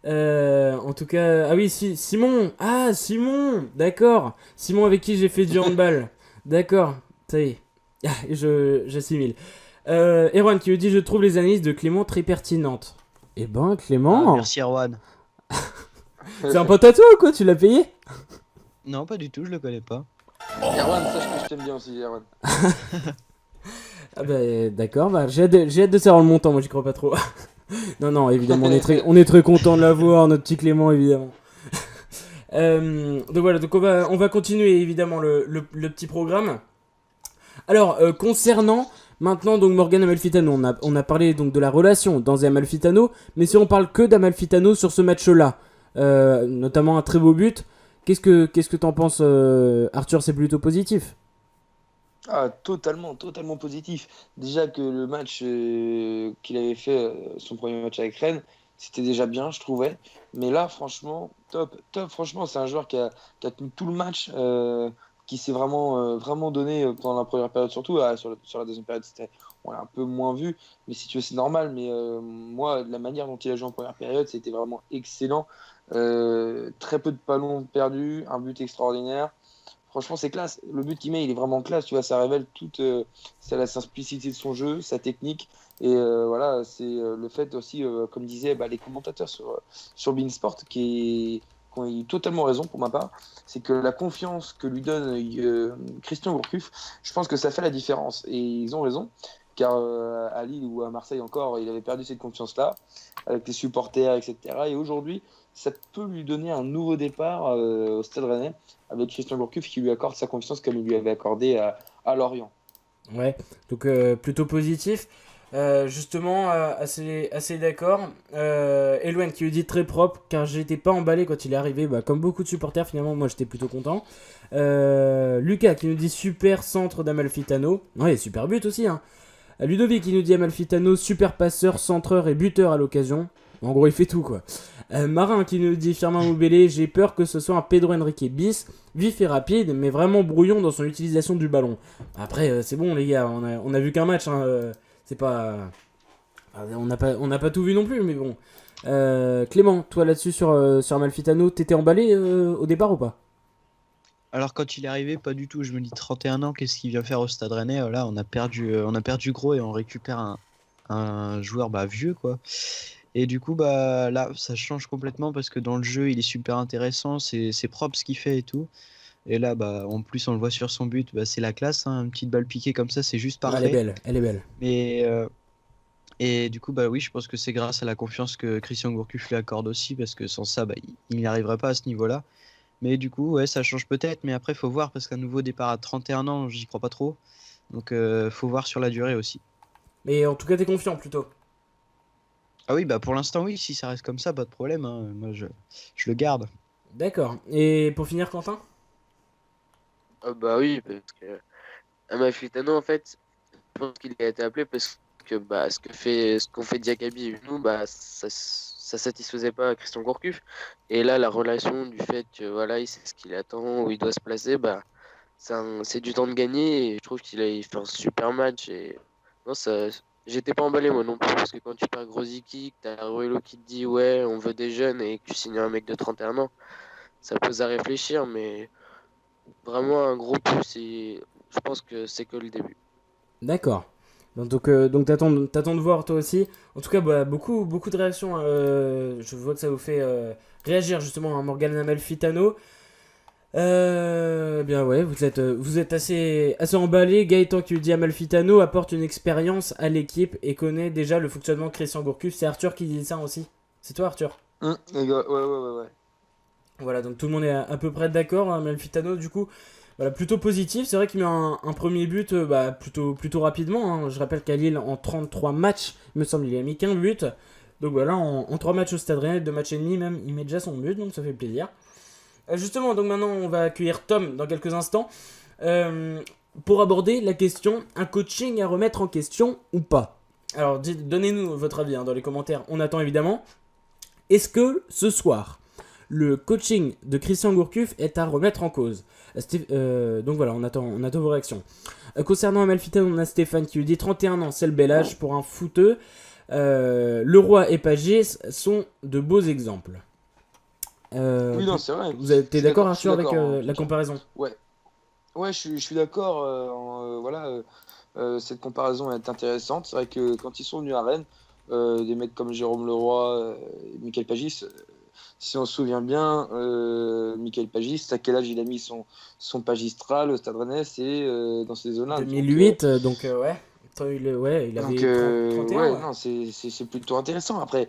En tout cas, ah oui, Simon. Ah, Simon, d'accord. Simon avec qui j'ai fait du handball. D'accord, ça y est. J'assimile. Erwan qui nous dit je trouve les analyses de Clément très pertinentes. Eh ben, Clément. Merci Erwan. C'est un pote à toi ou quoi? Tu l'as payé? Non, pas du tout, je le connais pas. Erwan, sache que je t'aime bien aussi, Erwan. Ah bah d'accord, bah, j'ai hâte de savoir le montant, moi j'y crois pas trop. Non, évidemment, on est très content de l'avoir, notre petit Clément, évidemment. Donc voilà, donc on va continuer évidemment le petit programme. Alors, concernant maintenant donc Morgan Amalfitano, on a parlé donc de la relation d'Anze Amalfitano, mais si on parle que d'Amalfitano sur ce match-là, notamment un très beau but, qu'est-ce que t'en penses, Arthur? C'est plutôt positif? Ah, totalement positif. Déjà que le match qu'il avait fait, son premier match avec Rennes, c'était déjà bien, je trouvais. Mais là, franchement, top. Franchement, c'est un joueur qui a tenu tout le match, qui s'est vraiment donné pendant la première période, surtout. Sur la deuxième période, on l'a un peu moins vu. Mais si tu veux, c'est normal. Mais moi, la manière dont il a joué en première période, c'était vraiment excellent. Très peu de ballons perdus, un but extraordinaire. Franchement, c'est classe. Le but qu'il met, il est vraiment classe. Tu vois, ça révèle toute la simplicité de son jeu, sa technique. Et voilà, c'est le fait aussi, comme disaient les commentateurs sur Beansport, qui ont eu totalement raison pour ma part, c'est que la confiance que lui donne Christian Gourcuff, je pense que ça fait la différence. Et ils ont raison, car à Lille ou à Marseille encore, il avait perdu cette confiance-là, avec les supporters, etc. Et aujourd'hui, ça peut lui donner un nouveau départ au Stade Rennais, avec Christian Gourcuff qui lui accorde sa confiance comme il lui avait accordé à Lorient. Ouais, donc plutôt positif. Justement, assez d'accord. Eloine qui lui dit très propre, car j'étais pas emballé quand il est arrivé. Comme beaucoup de supporters, finalement, moi j'étais plutôt content. Lucas qui nous dit super centre d'Amalfitano. Ouais, super but aussi. Hein. Ludovic qui nous dit Amalfitano, super passeur, centreur et buteur à l'occasion. En gros, il fait tout quoi. Marin qui nous dit Firmin Moubélé, j'ai peur que ce soit un Pedro Henrique bis, vif et rapide, mais vraiment brouillon dans son utilisation du ballon. Après, c'est bon les gars, on a vu qu'un match. Hein, c'est pas, on n'a pas tout vu non plus, mais bon. Clément, toi là-dessus sur Amalfitano, t'étais emballé au départ ou pas? Alors quand il est arrivé, pas du tout. Je me dis 31 ans, qu'est-ce qu'il vient faire au Stade Rennais? Là, on a perdu gros et on récupère un joueur vieux quoi. Et du coup, là, ça change complètement parce que dans le jeu, il est super intéressant, c'est propre ce qu'il fait et tout. Et là, en plus, on le voit sur son but, c'est la classe, hein, une petite balle piquée comme ça, c'est juste parfait. Elle est belle. Mais, et du coup, oui, je pense que c'est grâce à la confiance que Christian Gourcuff lui accorde aussi, parce que sans ça, il n'y arriverait pas à ce niveau-là. Mais du coup, ouais, ça change peut-être, mais après, il faut voir, parce qu'un nouveau départ à 31 ans, j'y crois pas trop. Donc, faut voir sur la durée aussi. Mais en tout cas, t'es confiant plutôt? Ah oui, pour l'instant, oui, si ça reste comme ça, pas de problème. Hein. Moi, je le garde. D'accord. Et pour finir, Quentin? Bah oui, parce que Amalfitano, en fait, je pense qu'il a été appelé parce que ce qu'on fait Diakabi et nous, ça satisfaisait pas Christian Gourcuff. Et là, la relation du fait que voilà, il sait ce qu'il attend, où il doit se placer, c'est du temps de gagner. Et je trouve qu'il a fait un super match. Et non, j'étais pas emballé moi non plus, parce que quand tu perds Grosicki, que t'as Ruelo qui te dit ouais, on veut des jeunes et que tu signes un mec de 31 ans, ça pose à réfléchir, mais vraiment un gros plus et je pense que c'est que le début. D'accord. Donc t'attends de voir toi aussi. En tout cas, beaucoup de réactions. Je vois que ça vous fait réagir justement à Morgan Amalfitano. Bien ouais, vous êtes assez emballé. Gaëtan qui lui dit Amalfitano apporte une expérience à l'équipe et connaît déjà le fonctionnement de Christian Gourcuff. C'est Arthur qui dit ça aussi. C'est toi Arthur? Les gars, ouais. Voilà, donc tout le monde est à peu près d'accord. Amalfitano du coup, voilà, plutôt positif. C'est vrai qu'il met un premier but plutôt rapidement. Hein. Je rappelle qu'à Lille, en 33 matchs, il me semble, il a mis qu'un but. Donc voilà, en 3 matchs au Stade Rennais, 2 matchs et demi même, il met déjà son but, donc ça fait plaisir. Justement, donc maintenant on va accueillir Tom dans quelques instants pour aborder la question, un coaching à remettre en question ou pas. Alors donnez-nous votre avis dans les commentaires, on attend évidemment. Est-ce que ce soir, le coaching de Christian Gourcuff est à remettre en cause? Donc voilà, on attend vos réactions. Concernant Amalfitano, on a Stéphane qui lui dit 31 ans, c'est le bel âge pour un footeux. Leroy et Pagé sont de beaux exemples. Oui, non, c'est vrai. T'es d'accord Arthur avec la comparaison? Ouais, je suis d'accord. Cette comparaison est intéressante. C'est vrai que quand ils sont venus à Rennes, des mecs comme Jérôme Leroy et Michael Pagis, si on se souvient bien, Michael Pagis, à quel âge il a mis son Pagistral au Stade Rennais? C'est dans ces zones-là. 2008, donc ouais. Il avait 31 ouais. Non, c'est plutôt intéressant. Après,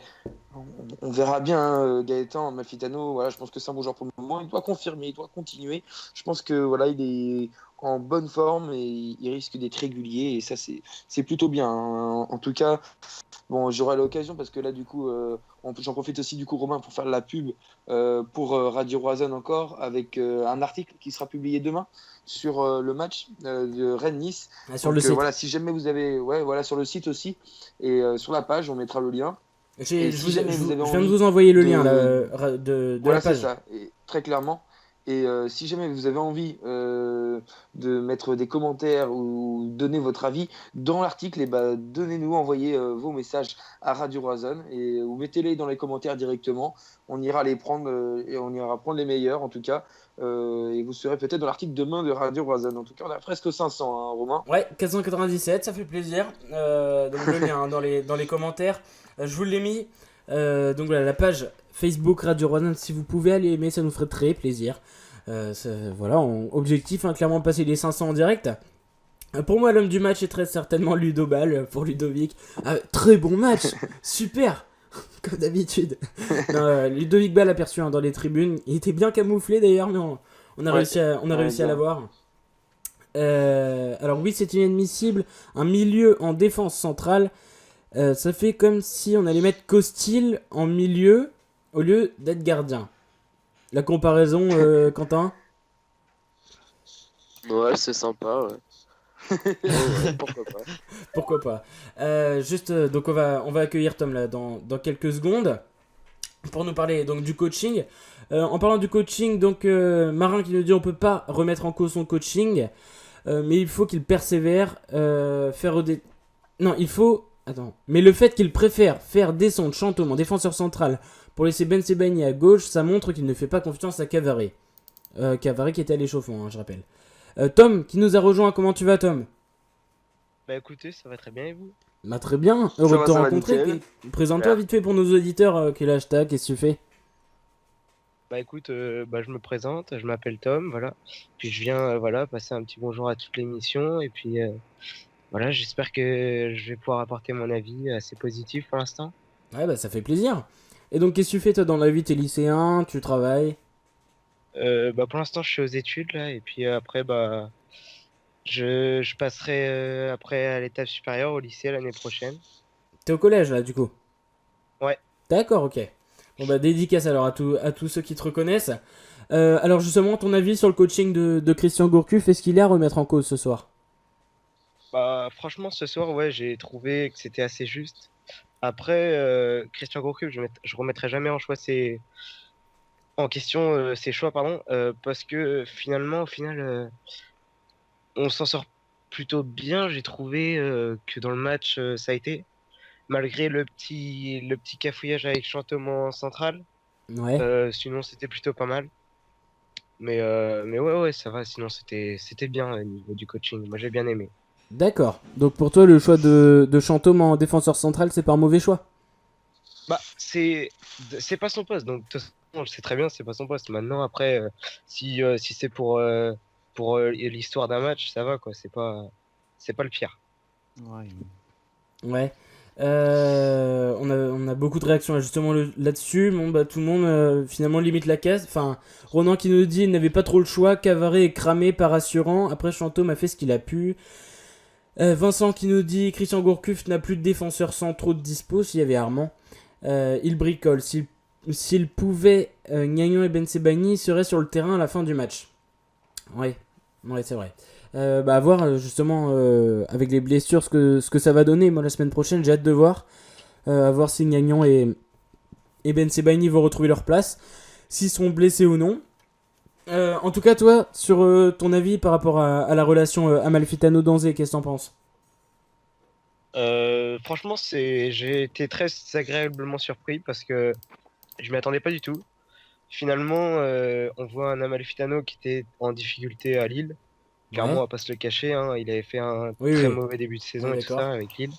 on verra bien Gaëtan Amalfitano. Voilà, je pense que c'est un bon joueur pour le moment. Il doit confirmer, il doit continuer. Je pense que voilà, il est en bonne forme et il risque d'être régulier. Et ça, c'est plutôt bien. Hein. En tout cas, bon, j'aurai l'occasion parce que là, du coup, j'en profite aussi du coup, Romain, pour faire la pub pour Radio Roison encore avec un article qui sera publié demain sur le match de Rennes-Nice. Sur le site. Voilà, si jamais vous avez, sur le site aussi et sur la page, on mettra le lien. Je viens de vous envoyer le lien de voilà, la page. C'est ça, et, très clairement. Et si jamais vous avez envie de mettre des commentaires ou donner votre avis dans l'article, donnez-nous, envoyez vos messages à Radio Roison ou mettez-les dans les commentaires directement. On ira les prendre et on ira prendre les meilleurs en tout cas. Et vous serez peut-être dans l'article demain de Radio Roison. En tout cas, on a presque 500, hein, Romain. Ouais, 497, ça fait plaisir. Donc le lien dans les commentaires, je vous l'ai mis. Donc voilà, la page Facebook Radio Roison, si vous pouvez aller aimer, ça nous ferait très plaisir. Voilà, objectif, clairement passer les 500 en direct. Pour moi, l'homme du match est très certainement Ludo Ball pour Ludovic. Très bon match, super, comme d'habitude. Ludovic Ball aperçu dans les tribunes. Il était bien camouflé d'ailleurs, mais on a réussi à l'avoir. Alors oui, c'est inadmissible. Un milieu en défense centrale. Ça fait comme si on allait mettre Costil en milieu au lieu d'être gardien. La comparaison, Quentin? Ouais, c'est sympa, ouais. Pourquoi pas. Donc on va accueillir Tom là dans quelques secondes pour nous parler donc du coaching. En parlant du coaching, donc Marin qui nous dit on peut pas remettre en cause son coaching, mais il faut qu'il persévère, mais le fait qu'il préfère faire descendre Chantôme en défenseur central pour laisser Ben Sebaini à gauche, ça montre qu'il ne fait pas confiance à Cavare. Cavare qui était à l'échauffement, je rappelle. Tom, qui nous a rejoint, comment tu vas, Tom? Bah écoutez, ça va très bien et vous? Bah très bien, heureux de te rencontrer. Présente-toi vite fait pour nos auditeurs, quel âge t'as, qu'est-ce que tu fais? Bah écoute, je me présente, je m'appelle Tom, voilà. Puis je viens passer un petit bonjour à toute l'émission et puis voilà, j'espère que je vais pouvoir apporter mon avis assez positif pour l'instant. Ouais, bah ça fait plaisir. Et donc, qu'est-ce que tu fais toi dans la vie? T'es lycéen, tu travailles? Pour l'instant, je suis aux études là, et puis après, je passerai après à l'étape supérieure au lycée l'année prochaine. T'es au collège là, du coup? Ouais. D'accord, ok. Bon bah dédicace alors à tous ceux qui te reconnaissent. Alors justement, ton avis sur le coaching de Christian Gourcuff, est-ce qu'il est à remettre en cause ce soir? Bah franchement, ce soir, ouais, j'ai trouvé que c'était assez juste. Après, Christian Gourcuff, je remettrai jamais en question ses choix, parce que finalement, au final, on s'en sort plutôt bien. J'ai trouvé que dans le match, ça a été, malgré le petit cafouillage avec Chantôme en centrale. Ouais. Sinon, c'était plutôt pas mal. Mais ouais, ça va. Sinon, c'était bien au niveau du coaching. Moi, j'ai bien aimé. D'accord. Donc pour toi, le choix de Chantôme en défenseur central, c'est pas un mauvais choix? Bah, c'est pas son poste, donc je sais très bien c'est pas son poste. Maintenant après si c'est pour l'histoire d'un match, ça va quoi, c'est pas le pire. Ouais. On a beaucoup de réactions là, justement là-dessus. Bon, bah, tout le monde finalement limite la casse. Enfin, Ronan qui nous dit il n'avait pas trop le choix. Cavaré est cramé par rassurant. Après, Chantôme a fait ce qu'il a pu. Vincent qui nous dit Christian Gourcuff n'a plus de défenseurs sans trop de dispo. S'il y avait Armand, il bricole. S'il pouvait, Gnagnon et Ben Sebaini seraient sur le terrain à la fin du match. Ouais, c'est vrai. À voir justement avec les blessures ce que ça va donner. Moi la semaine prochaine j'ai hâte de voir à voir si Gnagnon et Ben Sebaini vont retrouver leur place, s'ils seront blessés ou non. En tout cas toi sur ton avis par rapport à la relation Amalfitano-Danzé, qu'est-ce que t'en penses? Franchement j'ai été très agréablement surpris parce que je m'y attendais pas du tout. Finalement on voit un Amalfitano qui était en difficulté à Lille. Clairement, on va pas se le cacher, hein, il avait fait un très mauvais début de saison et tout ça avec Lille.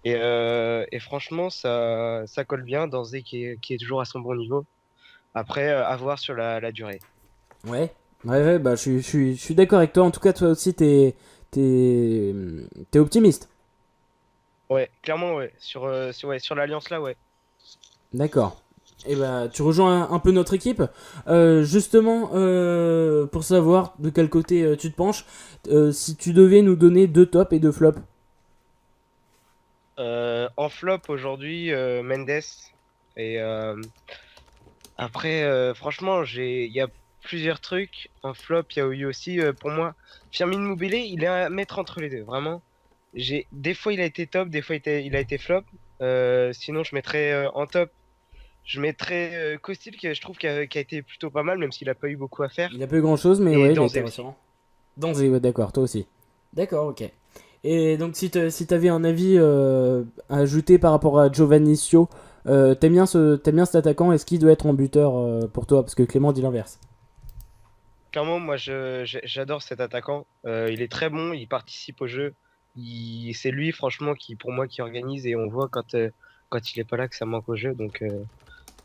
Et franchement, ça colle bien. Danzé qui est toujours à son bon niveau. Après, à voir sur la durée. Ouais, bah je suis d'accord avec toi. En tout cas, toi aussi, t'es optimiste. Ouais, clairement, ouais. Sur l'Alliance là, ouais. D'accord. Et bah, tu rejoins un peu notre équipe. Justement, pour savoir de quel côté tu te penches, si tu devais nous donner 2 tops et 2 flops. En flop aujourd'hui, Mendes. Et après, franchement, il y a plusieurs trucs. En flop, il y a eu aussi, pour moi, Firmine Mubélé, il est à mettre entre les deux, vraiment. Des fois, il a été top, des fois, il a été flop. Sinon, je mettrais en top. Je mettrais Costil, qui je trouve qui a été plutôt pas mal, même s'il a pas eu beaucoup à faire. Il a pas eu grand chose, mais Et ouais, il Danzé était rassurant. Danzé, ouais, d'accord, toi aussi. D'accord, ok. Et donc, si t'avais un avis à ajouter par rapport à Giovannicio, t'aimes bien cet attaquant, est-ce qu'il doit être en buteur pour toi? Parce que Clément dit l'inverse. Clairement, moi, j'adore cet attaquant. Il est très bon, il participe au jeu. C'est lui, franchement, pour moi, qui organise, et on voit quand il est pas là que ça manque au jeu. Donc,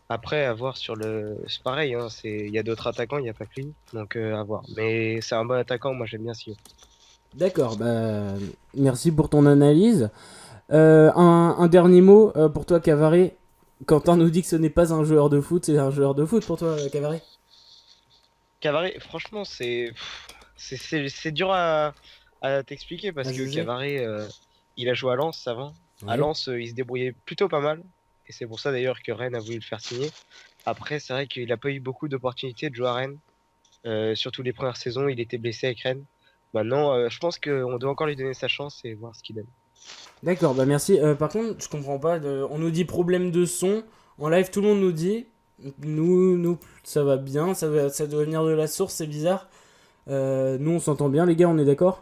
après, à voir c'est pareil, hein, il y a d'autres attaquants, il n'y a pas que lui. Donc, à voir. Mais c'est un bon attaquant, moi, j'aime bien Sio. D'accord, bah, merci pour ton analyse. Un dernier mot pour toi, Cavaré. Quentin nous dit que ce n'est pas un joueur de foot, c'est un joueur de foot pour toi, Cavaré. Cavaré, franchement, c'est dur à t'expliquer parce que Cavaré, il a joué à Lens avant. Ouais. À Lens, il se débrouillait plutôt pas mal. Et c'est pour ça d'ailleurs que Rennes a voulu le faire signer. Après, c'est vrai qu'il n'a pas eu beaucoup d'opportunités de jouer à Rennes. Surtout les premières saisons, il était blessé avec Rennes. Maintenant, je pense qu'on doit encore lui donner sa chance et voir ce qu'il donne. D'accord, bah merci. Par contre, je comprends pas. On nous dit problème de son. En live, tout le monde nous dit. Nous, ça va bien. Ça doit venir de la source, c'est bizarre. Nous, on s'entend bien, les gars, on est d'accord?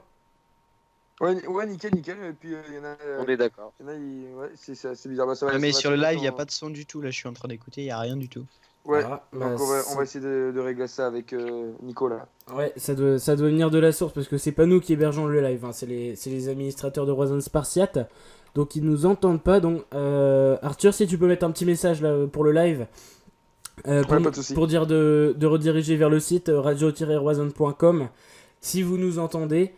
Ouais, nickel. Et puis il y en a. On est d'accord. Il y en a, ouais, c'est bizarre. Bah, ça va, mais ça va sur le très live, il bien, n'y a pas de son du tout. Là, je suis en train d'écouter, il n'y a rien du tout. Ouais, Ah, donc bah, on va essayer de régler ça avec Nicolas. Ouais, ça doit venir de la source parce que c'est pas nous qui hébergeons le live, hein, c'est les administrateurs de Roison Spartiate, donc ils nous entendent pas. Donc Arthur, si tu peux mettre un petit message là pour le live, pas de souci. pour dire de rediriger vers le site radio-roison.com si vous nous entendez.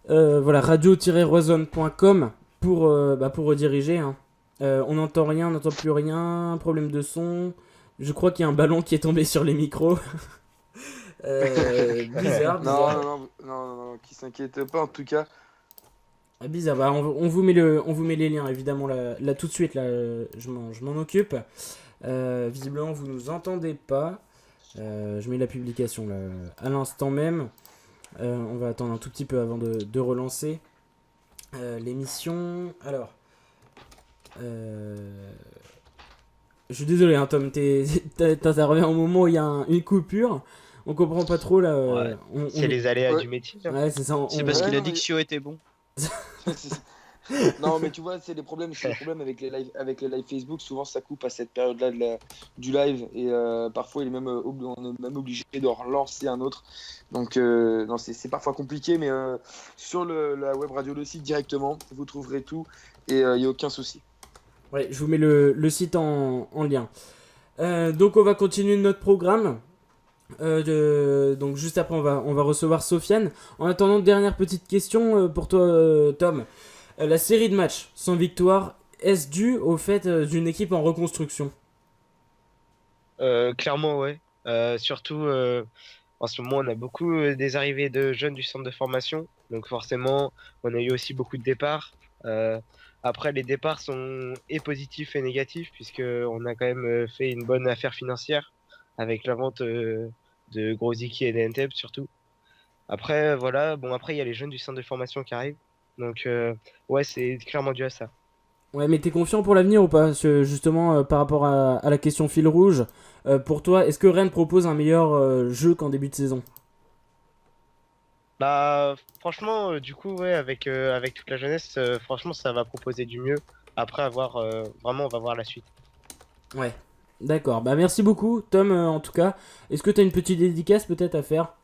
Voilà, radio-roison.com pour rediriger. Hein. On n'entend rien, on n'entend plus rien, problème de son. Je crois qu'il y a un ballon qui est tombé sur les micros. Bizarre. Non, qui s'inquiète pas en tout cas. Ah, bizarre. Bah, on vous met les liens évidemment là tout de suite. Là, je m'en occupe. Visiblement vous nous entendez pas. Je mets la publication là, à l'instant même. On va attendre un tout petit peu avant de relancer l'émission. Alors. Je suis désolé, hein, Tom, t'interviens au moment où il y a une coupure. On comprend pas trop là. Ouais. C'est les aléas du métier. Hein. Ouais, c'est ça. C'est parce que la diction était bon. Non, mais tu vois, c'est les problèmes avec les lives Facebook. Souvent, ça coupe à cette période-là du live, et parfois, on est même obligé de relancer un autre. Donc, non, c'est parfois compliqué, mais sur la web radio, le site directement, vous trouverez tout, et il n'y a aucun souci. Ouais, je vous mets le site en lien. Donc on va continuer notre programme. Donc juste après on va recevoir Sofiane. En attendant, dernière petite question pour toi Tom. La série de matchs sans victoire, est-ce dû au fait d'une équipe en reconstruction? Clairement, ouais. Surtout, en ce moment, on a beaucoup des arrivées de jeunes du centre de formation. Donc forcément, on a eu aussi beaucoup de départs. Après, les départs sont et positifs et négatifs, puisqu'on a quand même fait une bonne affaire financière avec la vente de Grosicki et d'Entep surtout. Après, voilà. Bon, après, il y a les jeunes du centre de formation qui arrivent. Donc, ouais, c'est clairement dû à ça. Ouais, mais t'es confiant pour l'avenir ou pas? Parce que justement, par rapport à la question fil rouge, pour toi, est-ce que Rennes propose un meilleur jeu qu'en début de saison? Bah, franchement, du coup, ouais, avec toute la jeunesse, franchement, ça va proposer du mieux. Après, vraiment, on va voir la suite. Ouais, d'accord. Bah merci beaucoup, Tom, en tout cas. Est-ce que t'as une petite dédicace peut-être à faire?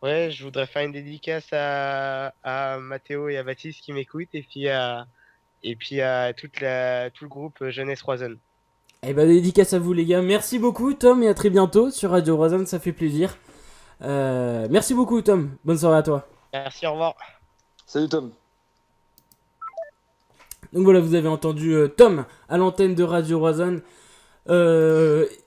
Ouais, je voudrais faire une dédicace à Mathéo et à Baptiste qui m'écoutent, et puis à tout le groupe Jeunesse Roison. Eh bah dédicace à vous les gars. Merci beaucoup, Tom, et à très bientôt sur Radio Roison, ça fait plaisir. Merci beaucoup, Tom. Bonne soirée à toi. Merci, au revoir. Salut Tom. Donc voilà, vous avez entendu Tom à l'antenne de Radio Roison.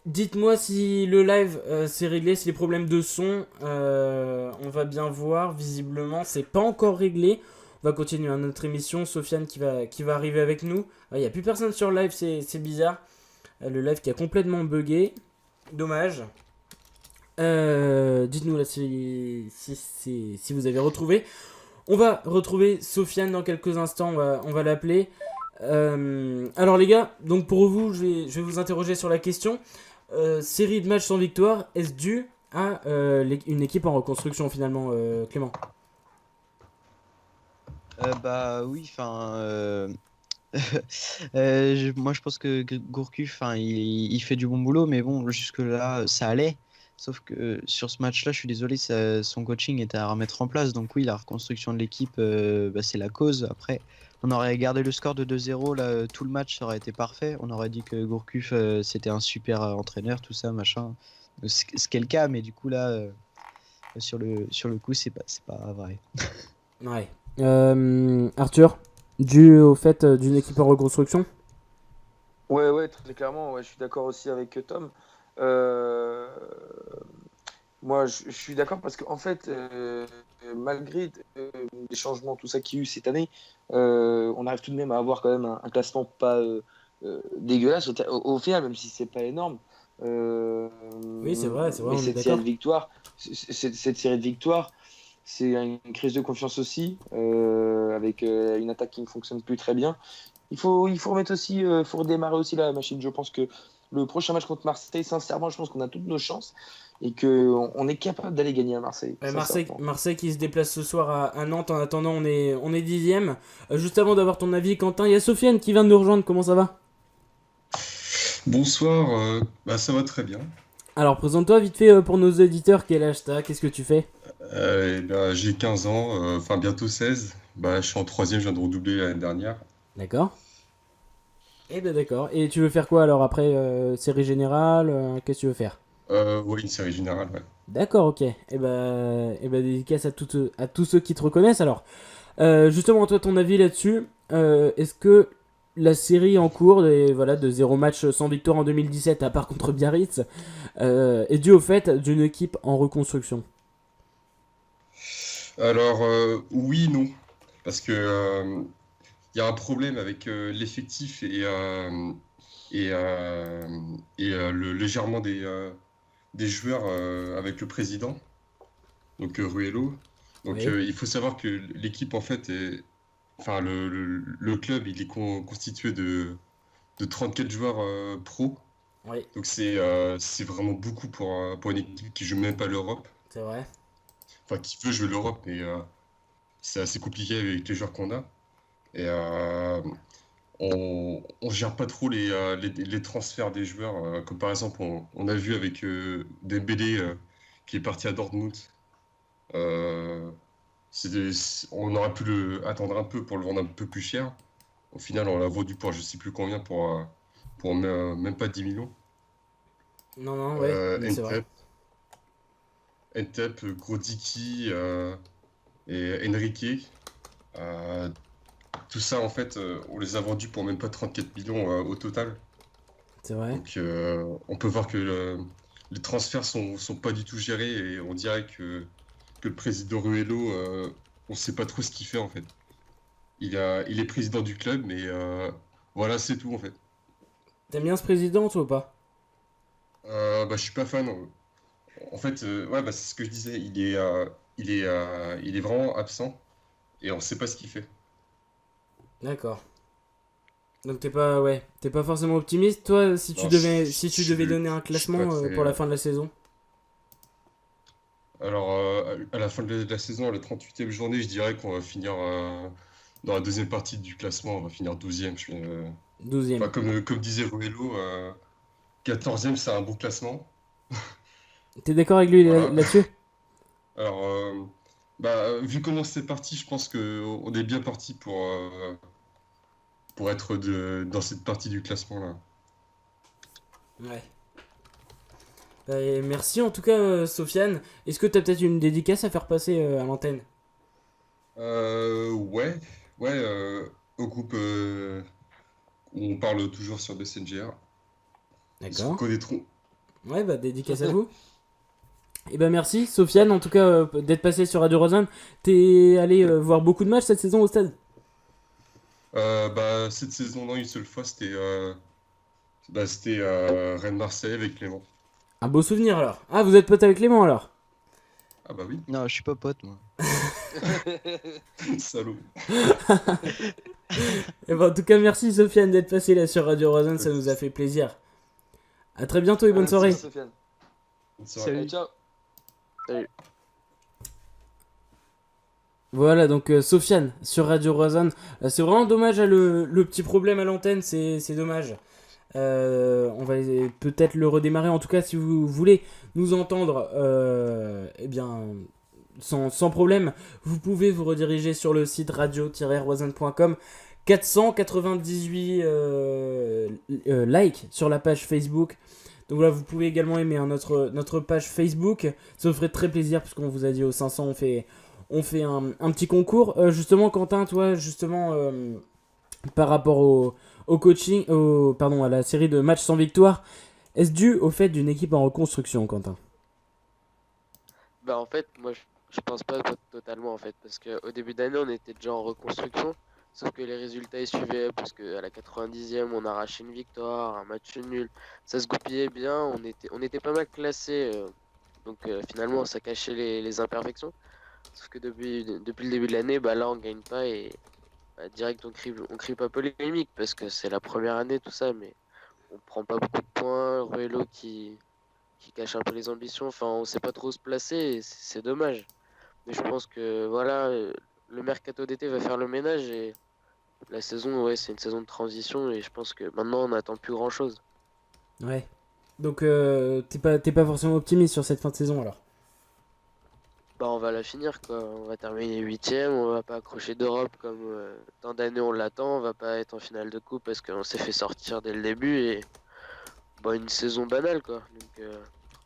Dites-moi si le live s'est réglé, si les problèmes de son, on va bien voir. Visiblement, c'est pas encore réglé. On va continuer notre émission. Sofiane qui va arriver avec nous. Il n'y a plus personne sur le live, c'est bizarre. Le live qui a complètement bugué. Dommage. Dites-nous là si vous avez retrouvé. On va retrouver Sofiane dans quelques instants, on va l'appeler. Alors les gars, donc pour vous, je vais vous interroger sur la question. Série de matchs sans victoire, est-ce dû à une équipe en reconstruction finalement, Clément? Bah oui, enfin... moi je pense que Gourcuff, il fait du bon boulot, mais bon, jusque-là, ça allait. Sauf que sur ce match-là, je suis désolé, son coaching était à remettre en place. Donc oui, la reconstruction de l'équipe, c'est la cause. Après, on aurait gardé le score de 2-0, là, tout le match, ça aurait été parfait. On aurait dit que Gourcuff, c'était un super entraîneur, tout ça, machin. Ce qui est le cas, mais du coup, là, sur le coup, c'est pas vrai. Ouais. Arthur, dû au fait d'une équipe en reconstruction? Ouais, très clairement, ouais, je suis d'accord aussi avec Tom. Moi, je suis d'accord parce qu'en fait, malgré les changements, tout ça qu'il y a eu cette année, on arrive tout de même à avoir quand même un classement pas dégueulasse au final, même si c'est pas énorme. Oui, c'est vrai, Mais on est cette série d'accord. de victoires, cette série de victoires, c'est une crise de confiance aussi, avec une attaque qui ne fonctionne plus très bien. Il faut remettre aussi, faut redémarrer aussi la machine. Je pense que le prochain match contre Marseille, sincèrement, je pense qu'on a toutes nos chances et qu'on est capable d'aller gagner à Marseille. Marseille qui se déplace ce soir à Nantes. En attendant, on est 10ème. Juste avant d'avoir ton avis, Quentin, il y a Sofiane qui vient de nous rejoindre. Comment ça va? Bonsoir, ça va très bien. Alors, présente-toi vite fait pour nos éditeurs. Quel âge t'as? Qu'est-ce que tu fais? J'ai 15 ans, enfin bientôt 16. Je suis en troisième, je viens de redoubler l'année dernière. D'accord. Eh ben d'accord. Et tu veux faire quoi alors après? Série générale, qu'est-ce que tu veux faire? Ouais, une série générale, ouais. D'accord, ok. Dédicace à tous ceux qui te reconnaissent. Alors, justement, toi, ton avis là-dessus, est-ce que la série en cours de 0 match sans victoire en 2017, à part contre Biarritz, est due au fait d'une équipe en reconstruction? Alors, oui, non. Parce que il y a un problème avec l'effectif et le gèrement des joueurs avec le président, donc Ruello. Donc Oui. il faut savoir que l'équipe en fait enfin le club il est constitué de 34 joueurs pro. Oui, Donc c'est vraiment beaucoup pour une équipe qui joue même pas l'Europe. c'est vrai. Enfin qui veut jouer l'Europe, mais c'est assez compliqué avec les joueurs qu'on a. Et on gère pas trop les transferts des joueurs. Comme par exemple, on a vu avec Dembélé qui est parti à Dortmund. Euh, on aurait pu attendre un peu pour le vendre un peu plus cher. Au final, on l'a vendu pour je sais plus combien, pour même pas 10 millions. Non, ouais, mais c'est vrai. Ntep, Grodicki et Enrique. Euh, Tout ça, en fait, on les a vendus pour même pas 34 millions au total. C'est vrai. Donc, on peut voir que les transferts sont pas du tout gérés et on dirait que le président Ruello, on sait pas trop ce qu'il fait en fait. Il est président du club, mais voilà, c'est tout en fait. T'aimes bien ce président, toi, ou pas? Bah, je suis pas fan. En fait, ouais, bah, c'est ce que je disais. Il est vraiment absent et on sait pas ce qu'il fait. D'accord. Donc t'es pas forcément optimiste, toi, si tu Non, devais donner un je suis classement pas très. pour la fin de la saison? Alors, à la fin de la saison, à la 38e journée, je dirais qu'on va finir dans la deuxième partie du classement. On va finir 12e. Enfin, 12e. comme disait Ruello, 14e, c'est un bon classement. T'es d'accord avec lui Voilà. là-dessus? Alors, bah, vu comment c'est parti, je pense qu'on est bien parti pour être dans cette partie du classement-là. Ouais. Et merci en tout cas, Sofiane. Est-ce que t'as peut-être une dédicace à faire passer à l'antenne? Ouais, au groupe où on parle toujours sur Messenger. Ils se D'accord. reconnaîtront. Ouais, bah dédicace à vous. Et bah merci, Sofiane, en tout cas, d'être passé sur Radio Rosanne. T'es allé voir beaucoup de matchs cette saison au stade? Bah, cette saison-là, une seule fois, c'était Rennes-Marseille avec Clément. Un beau souvenir alors. Ah, vous êtes pote avec Clément alors? Ah bah oui, Non, je suis pas pote, moi. salaud. Et bah en tout cas, merci Sofiane d'être passé là sur Radio Rosanne, ça nous a fait plaisir. À très bientôt et bonne soirée. Merci, Sofiane. Bonne soirée. Salut. Allez, ciao. Voilà, donc Sofiane sur Radio Rosanne. C'est vraiment dommage, le petit problème à l'antenne, c'est dommage. On va peut-être le redémarrer. En tout cas, si vous voulez nous entendre, eh bien, sans problème, vous pouvez vous rediriger sur le site radio-roisanne.com. 498 likes sur la page Facebook. Donc voilà, vous pouvez également aimer notre page Facebook. Ça vous ferait très plaisir, puisqu'on vous a dit aux 500, on fait un petit concours. Justement, Quentin, toi, justement, par rapport au coaching, à la série de matchs sans victoire, est-ce dû au fait d'une équipe en reconstruction, Quentin? Bah en fait, moi je pense pas totalement en fait, parce qu'au début d'année on était déjà en reconstruction, sauf que les résultats ils suivaient, parce qu'à la 90e on a arraché une victoire, un match nul, ça se goupillait bien, on était pas mal classés, donc finalement ça cachait les imperfections, sauf que depuis le début de l'année, bah là on gagne pas et bah, direct on crie pas polémique, parce que c'est la première année tout ça, mais on prend pas beaucoup de points, Ruello qui cache un peu les ambitions. Enfin, on sait pas trop se placer et c'est dommage. Mais je pense que voilà, le mercato d'été va faire le ménage et la saison, ouais, c'est une saison de transition et je pense que maintenant on n'attend plus grand chose. Ouais. Donc, t'es pas forcément optimiste sur cette fin de saison alors? Bah, on va la finir quoi. On va terminer 8ème, on va pas accrocher d'Europe comme tant d'années on l'attend. On va pas être en finale de coupe parce qu'on s'est fait sortir dès le début et bah, une saison banale quoi. Donc,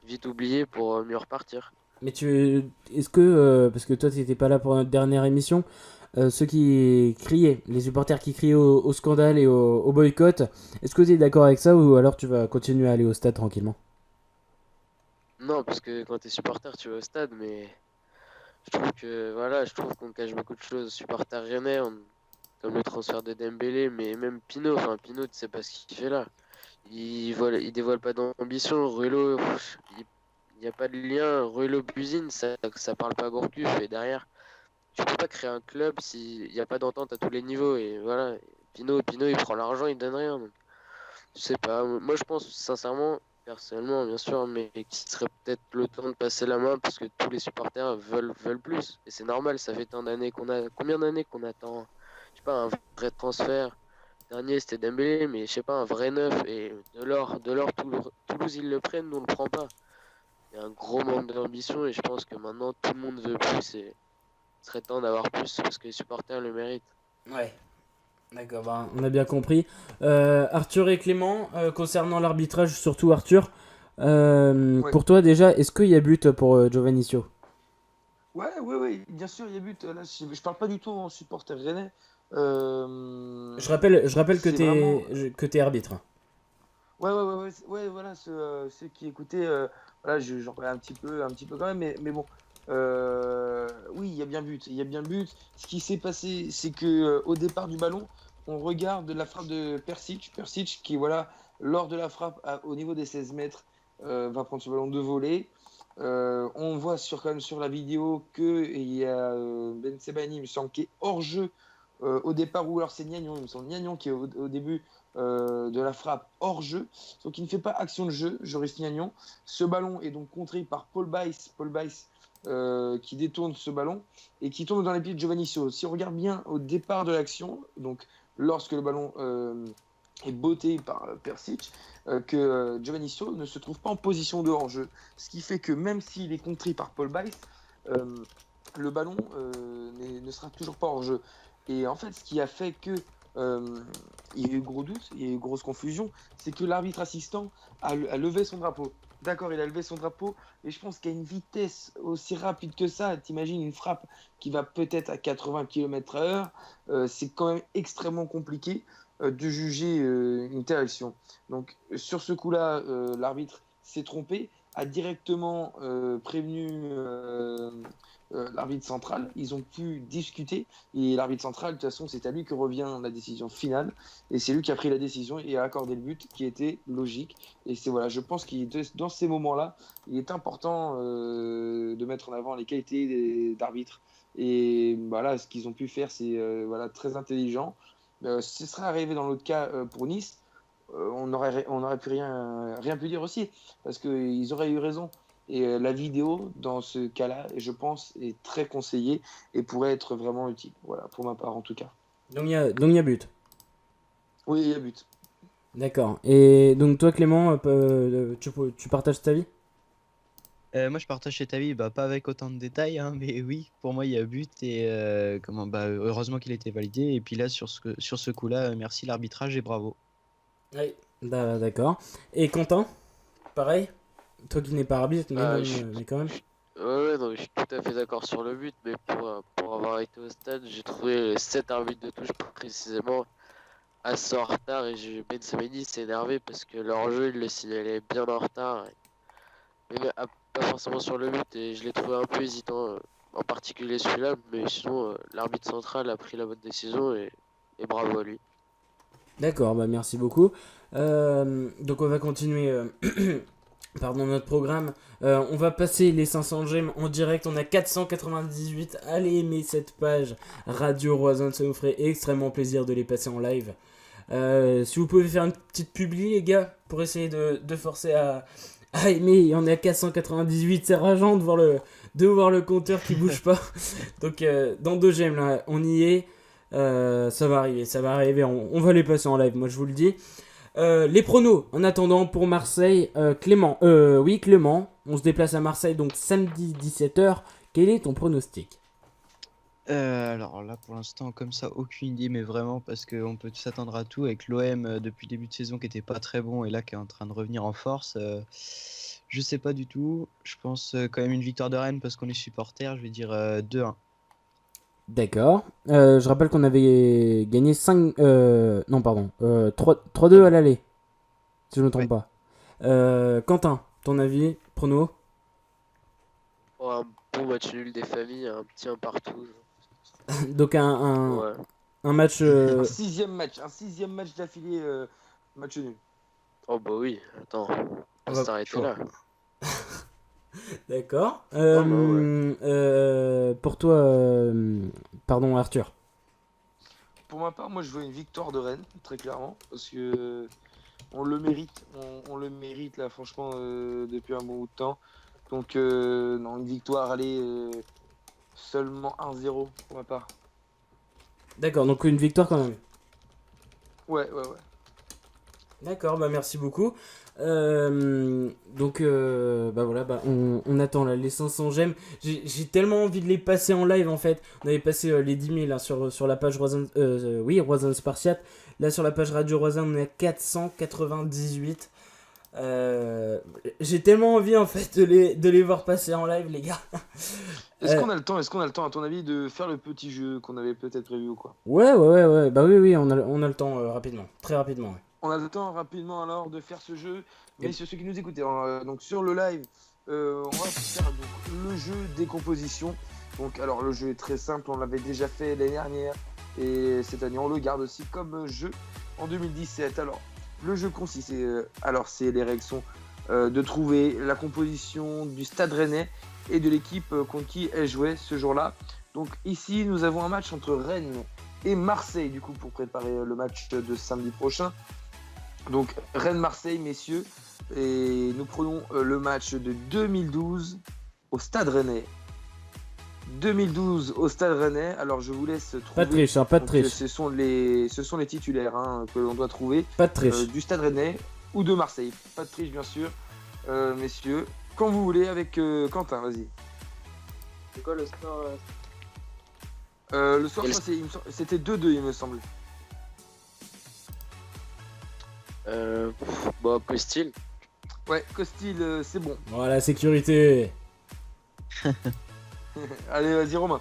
vite oublié pour mieux repartir. Mais est-ce que, parce que toi t'étais pas là pour notre dernière émission, ceux qui criaient, les supporters qui criaient au scandale et au boycott, est-ce que tu es d'accord avec ça ou alors tu vas continuer à aller au stade tranquillement? Non, parce que quand t'es supporter, tu vas au stade, mais je trouve qu'on cache beaucoup de choses aux supporters rennais, comme le transfert de Dembélé, mais même Pinot, tu sais pas ce qu'il fait là. Il dévoile pas d'ambition, Ruello, il n'y a pas de lien, Ruello Buzine, ça parle pas Gourcuff, et derrière, tu peux pas créer un club s'il n'y a pas d'entente à tous les niveaux, et voilà, Pinot il prend l'argent, il donne rien, donc, je sais pas, moi je pense sincèrement, personnellement bien sûr, mais qu'il serait peut-être le temps de passer la main, parce que tous les supporters veulent plus, et c'est normal, ça fait tant d'années combien d'années qu'on attend, je sais pas, un vrai transfert. Dernier c'était Dembélé, mais je sais pas, un vrai neuf, et de l'or, Toulouse ils le prennent, nous on le prend pas. Il y a un gros manque d'ambition et je pense que maintenant tout le monde veut plus et il serait temps d'avoir plus parce que les supporters le méritent. Ouais. D'accord, bah, on a bien compris. Arthur et Clément, concernant l'arbitrage, surtout Arthur, Pour toi, déjà, est-ce qu'il y a but pour Giovannicio? Ouais, bien sûr, il y a but. Là, je parle pas du tout en supporter rennais. Je rappelle que c'est vraiment... t'es arbitre. Voilà, ceux qui écoutaient, voilà, j'en parlais un petit peu quand même, mais bon, oui, il y a bien but. Ce qui s'est passé, c'est que au départ du ballon, on regarde la frappe de Persic qui, voilà, lors de la frappe au niveau des 16 mètres, va prendre ce ballon de volée. On voit quand même sur la vidéo qu'il y a Ben Sebaini, il me semble, qui est hors jeu au départ, ou alors c'est Niagnon, il me semble, Niagnon qui est au début de la frappe hors jeu, donc il ne fait pas action de jeu, Joris Niagnon. Ce ballon est donc contré par Paul Bice qui détourne ce ballon et qui tombe dans les pieds de Giovannicio. Si on regarde bien au départ de l'action, donc lorsque le ballon est botté par Persic, que Giovannicio ne se trouve pas en position de hors-jeu. Ce qui fait que même s'il est contré par Paul Bice, le ballon ne sera toujours pas hors-jeu. Et en fait, ce qui a fait que il y a eu gros doute, il y a eu grosse confusion, c'est que l'arbitre assistant a levé son drapeau. D'accord, il a levé son drapeau, et je pense qu'à une vitesse aussi rapide que ça, t'imagines une frappe qui va peut-être à 80 km/h, c'est quand même extrêmement compliqué de juger une telle action. Donc sur ce coup-là, l'arbitre s'est trompé, a directement prévenu l'arbitre central. Ils ont pu discuter, et l'arbitre central, de toute façon, c'est à lui que revient la décision finale, et c'est lui qui a pris la décision et a accordé le but qui était logique. Et c'est voilà, je pense que dans ces moments-là, il est important de mettre en avant les qualités d'arbitre, et voilà, ce qu'ils ont pu faire, c'est voilà, très intelligent. Ce serait arrivé dans l'autre cas pour Nice, on aurait pu rien pu dire aussi, parce qu'ils auraient eu raison. Et la vidéo, dans ce cas-là, je pense, est très conseillée et pourrait être vraiment utile. Voilà, pour ma part en tout cas. Donc il y a but. Oui, il y a but. D'accord. Et donc toi, Clément, tu partages ta vie? Moi, je partage cet avis, pas avec autant de détails, hein, mais oui, pour moi, il y a but et heureusement qu'il a été validé. Et puis là, sur ce coup-là, merci l'arbitrage et bravo. Oui, d'accord. Et Quentin, pareil? Toi qui n'es pas arbitre, mais quand même. Ouais, non, je suis tout à fait d'accord sur le but, mais pour avoir été au stade, j'ai trouvé les 7 arbitres de touche précisément assez en retard, et Ben Sebaini s'est énervé parce que leur jeu, il le signalait bien en retard. Mais pas forcément sur le but, et je l'ai trouvé un peu hésitant, en particulier celui-là, mais sinon, l'arbitre central a pris la bonne décision, et bravo à lui. D'accord, merci beaucoup. Donc on va continuer notre programme. On va passer les 500 gemmes en direct. On a 498. Allez aimer cette page Radio Roison, ça nous ferait extrêmement plaisir de les passer en live. Si vous pouvez faire une petite publi, les gars, pour essayer de forcer à aimer. On est à 498, c'est rageant de voir le compteur qui bouge pas. Donc dans 2 gemmes là, on y est. Ça va arriver, on va les passer en live, moi je vous le dis. Les pronos en attendant pour Marseille, Clément, on se déplace à Marseille donc samedi 17h. Quel est ton pronostic? Alors là, pour l'instant, comme ça, aucune idée, mais vraiment, parce qu'on peut s'attendre à tout avec l'OM depuis le début de saison qui était pas très bon et là qui est en train de revenir en force. Je sais pas du tout. Je pense quand même une victoire de Rennes parce qu'on est supporter. Je vais dire 2-1. D'accord. Je rappelle qu'on avait gagné 3-2 à l'aller. Si je ne me trompe pas. Quentin, ton avis, prono? Un bon match nul des familles, un petit 1 partout. Donc un match... Un sixième match d'affilée, match nul. Oh bah oui, attends, on va s'arrêter là. D'accord. Pour toi, pardon Arthur. Pour ma part, moi je veux une victoire de Rennes, très clairement, parce que on le mérite, on le mérite là franchement depuis un bon bout de temps. Donc non, une victoire, allez, seulement 1-0 pour ma part. D'accord, donc une victoire quand même. Ouais. D'accord, merci beaucoup. Donc voilà, on attend là les 500 gemmes. J'ai tellement envie de les passer en live en fait. On avait passé les 10 000 hein, sur la page Roison, Roison Spartiate. Là sur la page Radio Roison on est à 498. J'ai tellement envie en fait de les voir passer en live, les gars. Est-ce qu'on a le temps, à ton avis, de faire le petit jeu qu'on avait peut-être prévu ou quoi? Ouais. Bah oui, on a le temps rapidement. Très rapidement, ouais. On a le temps rapidement alors de faire ce jeu. Mais sur ceux qui nous écoutaient, donc sur le live, on va faire donc, le jeu décomposition. Donc alors le jeu est très simple, on l'avait déjà fait l'année dernière et cette année on le garde aussi comme jeu en 2017. Alors le jeu consiste, les règles sont de trouver la composition du Stade Rennais et de l'équipe contre qui elle jouait ce jour-là. Donc ici nous avons un match entre Rennes et Marseille du coup pour préparer le match de samedi prochain. Donc Rennes-Marseille messieurs, et nous prenons le match de 2012 au Stade Rennais. 2012 au Stade Rennais, alors je vous laisse trouver. Pas de triche, hein, pas de triche. Ce sont les titulaires que l'on doit trouver. Pas de triche. Du Stade Rennais ou de Marseille. Pas de triche bien sûr, messieurs. Quand vous voulez avec Quentin, vas-y. C'est quoi le score Le soir, c'était 2-2 il me semble. Costil. Ouais, Costil, c'est bon. Voilà, sécurité. Allez, vas-y Romain.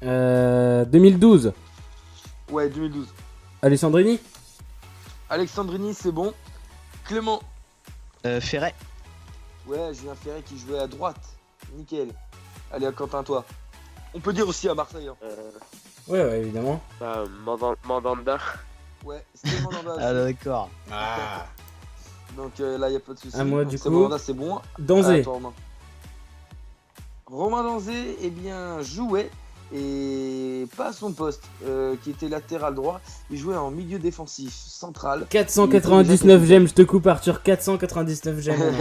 2012. Ouais, 2012. Alessandrini. Alexandrini, c'est bon. Clément. Ferret. Ouais, Julien Ferret qui jouait à droite. Nickel. Allez, à Quentin, toi. On peut dire aussi à Marseille. Hein. Ouais, évidemment. Mandanda. Ouais, c'était Mandanda. Ah, d'accord. Donc là, il n'y a pas de souci. À moi, du coup. Mandanda, c'est bon. Danzé. Romain Danzé, eh bien, jouait, et pas à son poste, qui était latéral droit. Il jouait en milieu défensif, central. 499 gemmes, je te coupe Arthur, 499 gemmes.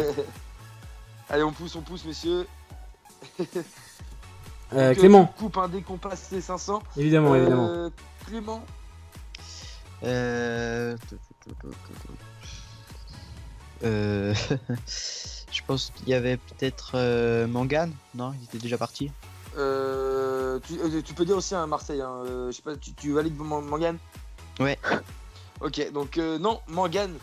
Allez, on pousse, messieurs. Clément. Tu coupes dès qu'on passe les 500. Évidemment, évidemment. Clément. Je pense qu'il y avait peut-être Mangane, non? Il était déjà parti. Tu peux dire aussi un Marseille, hein. Je sais pas, tu valides Mangane? Ouais. Ok, donc non, Mangane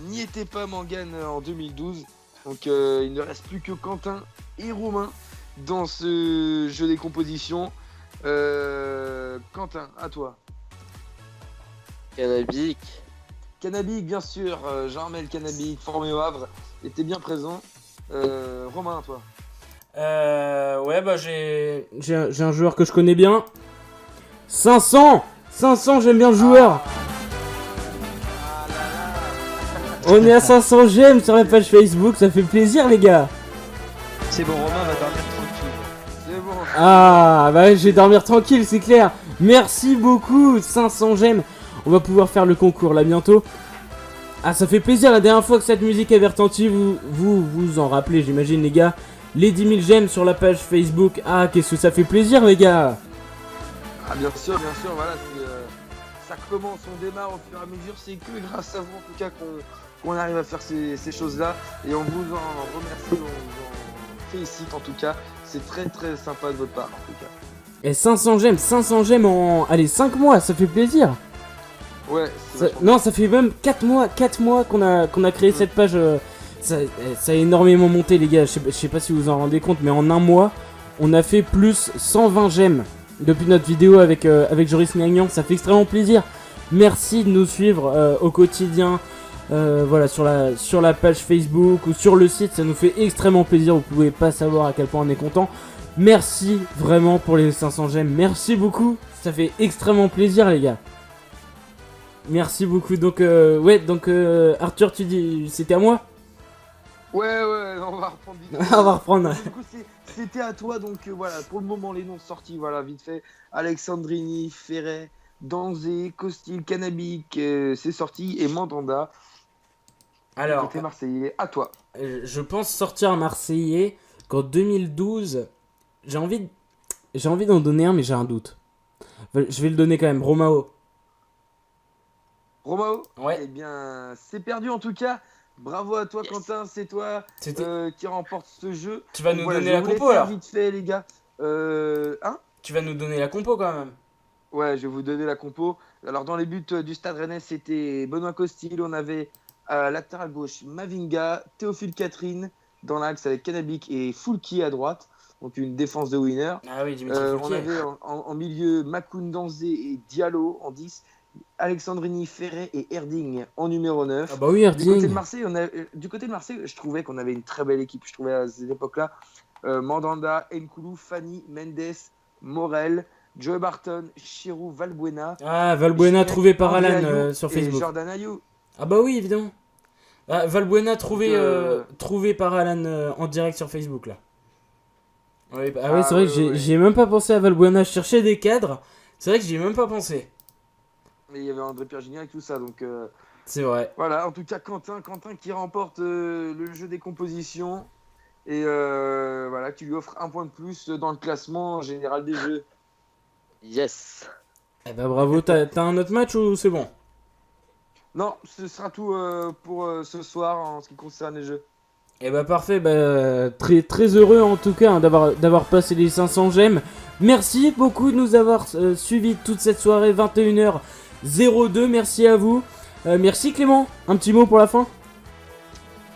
n'y était pas Mangane en 2012. Donc il ne reste plus que Quentin et Romain dans ce jeu des compositions. Quentin, à toi. Canabic. Canabic, bien sûr. Jean-Armel Canabic, formé au Havre, était bien présent. Romain, à toi. Ouais, bah j'ai un joueur que je connais bien. 500, j'aime bien le joueur. On est à 500 j'aime sur la page Facebook, ça fait plaisir les gars. C'est bon, Romain va dormir tranquille. C'est bon. Ah, bah je vais dormir tranquille, c'est clair. Merci beaucoup, 500 j'aime. On va pouvoir faire le concours là bientôt. Ah, ça fait plaisir, la dernière fois que cette musique avait retenti, vous en rappelez, j'imagine les gars. Les 10 000 j'aime sur la page Facebook. Ah, qu'est-ce que ça fait plaisir les gars. Ah, bien sûr, voilà, ça commence, on démarre au fur et à mesure. C'est que grâce à vous en tout cas qu'on arrive à faire ces choses-là. Et on vous en remercie, on vous en félicite en tout cas. C'est très très sympa de votre part en tout cas. Et 500 j'aime en... Allez, 5 mois, ça fait plaisir. Ouais, non, ça fait même 4 mois qu'on a créé cette page. Ça a énormément monté les gars, je sais pas si vous vous en rendez compte, mais en un mois, on a fait plus 120 j'aime depuis notre vidéo avec Joris Gagnon, ça fait extrêmement plaisir. Merci de nous suivre au quotidien, voilà, sur la page Facebook ou sur le site, ça nous fait extrêmement plaisir, vous pouvez pas savoir à quel point on est content. Merci vraiment pour les 500 j'aime, merci beaucoup, ça fait extrêmement plaisir les gars. Merci beaucoup, donc Arthur, tu dis c'était à moi? Ouais, on va reprendre vite. On va reprendre. Du coup, c'était à toi, donc voilà, pour le moment, les noms sortis, voilà, vite fait. Alexandrini, Ferret, Danzé, Costil, Canabic, c'est sorti, et Mandanda. Alors, côté marseillais, à toi. Je pense sortir un Marseillais qu'en 2012, j'ai envie d'en donner un, mais j'ai un doute. Je vais le donner quand même, Romao. Romao? Ouais. Eh bien, c'est perdu en tout cas. Bravo à toi, yes. Quentin, c'est toi qui remporte ce jeu. Tu vas nous donner la compo alors? Vite fait, les gars. Tu vas nous donner la compo quand même. Ouais, je vais vous donner la compo. Alors, dans les buts du Stade Rennais, c'était Benoît Costil, on avait Latéral gauche, Mavinga, Théophile Catherine dans l'axe avec Kanabik et Foulki à droite. Donc une défense de winner. Ah oui, Dimitri On Foulquier. avait en milieu Makoundanzé et Diallo en 10. Alexandrini, Ferret et Erding en numéro 9. Ah bah oui, Du côté de Erding. Marseille, je trouvais qu'on avait une très belle équipe. Je trouvais à cette époque-là Mandanda, Nkoulou, Fanny, Mendes, Morel, Joe Barton, Chirou, Valbuena. Ah, Valbuena trouvé par André Alan Ayew sur et Facebook. Jordan Ayew. Ah bah oui, évidemment. Ah, Valbuena trouvé, Donc, trouvé par Alan en direct sur Facebook là. Oui, bah, ah oui, Ah, c'est vrai ouais, que j'ai ouais. j'ai même pas pensé à Valbuena. Je cherchais des cadres. C'est vrai que j'y ai même pas pensé. Mais il y avait André-Pierre Gignac et tout ça. Donc C'est vrai. voilà, en tout cas, Quentin qui remporte le jeu des compositions. Et voilà, qui lui offre un point de plus dans le classement général des jeux. Yes. Eh bah bravo, t'as un autre match ou c'est bon? Non, ce sera tout pour ce soir en ce qui concerne les jeux. Eh bah parfait, bah, très, très heureux en tout cas hein, d'avoir passé les 500 gemmes. Merci beaucoup de nous avoir suivis toute cette soirée, 21h02, merci à vous. Merci Clément, un petit mot pour la fin?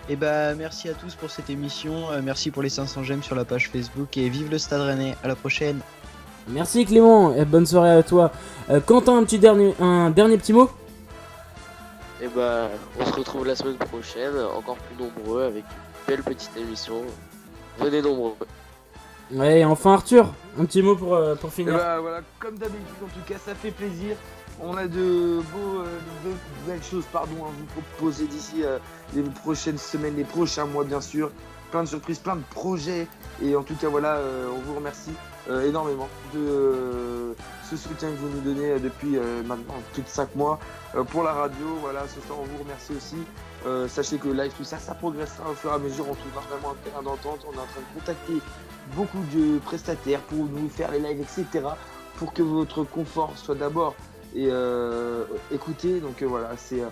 Et bah merci à tous pour cette émission, merci pour les 500 j'aime sur la page Facebook et vive le Stade Rennais, à la prochaine. Merci Clément, et bonne soirée à toi. Quentin, un dernier petit mot? Et bah, on se retrouve la semaine prochaine, encore plus nombreux, avec une belle petite émission. Venez nombreux. Ouais, et enfin Arthur, un petit mot pour Et finir. bah voilà, comme d'habitude en tout cas, ça fait plaisir. On a de belles choses à vous proposer d'ici les prochaines semaines, les prochains mois bien sûr. Plein de surprises, plein de projets. Et en tout cas voilà, on vous remercie énormément de ce soutien que vous nous donnez depuis maintenant plus de 5 mois pour la radio. Voilà, ce soir on vous remercie aussi. Sachez que live, tout ça, ça progressera au fur et à mesure. On trouvera vraiment un terrain d'entente. On est en train de contacter beaucoup de prestataires pour nous faire les lives, etc. Pour que votre confort soit d'abord écouté. Donc voilà, c'est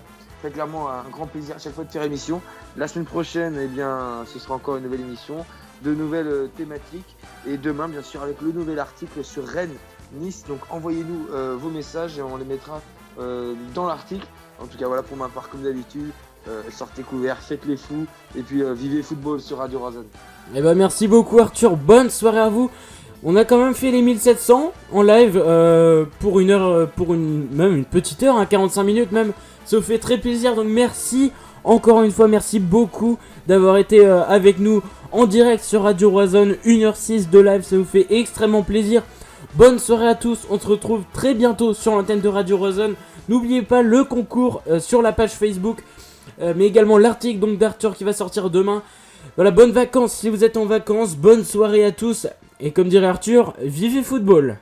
très clairement un grand plaisir à chaque fois de faire émission. La semaine prochaine, eh bien, ce sera encore une nouvelle émission, de nouvelles thématiques. Et demain, bien sûr, avec le nouvel article sur Rennes, Nice. Donc envoyez-nous vos messages et on les mettra dans l'article. En tout cas, voilà pour ma part, comme d'habitude. Sortez couverts, faites les fous et puis vivez football sur Radio Roison. Eh ben merci beaucoup Arthur, bonne soirée à vous. On a quand même fait les 1700 en live pour une heure, même une petite heure, 45 minutes même. Ça vous fait très plaisir, donc merci encore une fois, merci beaucoup d'avoir été avec nous en direct sur Radio Roison, 1h06 de live, ça nous fait extrêmement plaisir. Bonne soirée à tous, on se retrouve très bientôt sur l'antenne de Radio Roison. N'oubliez pas le concours sur la page Facebook, mais également l'article donc d'Arthur qui va sortir demain. Voilà, bonnes vacances si vous êtes en vacances, bonne soirée à tous. Et comme dirait Arthur, vivez football!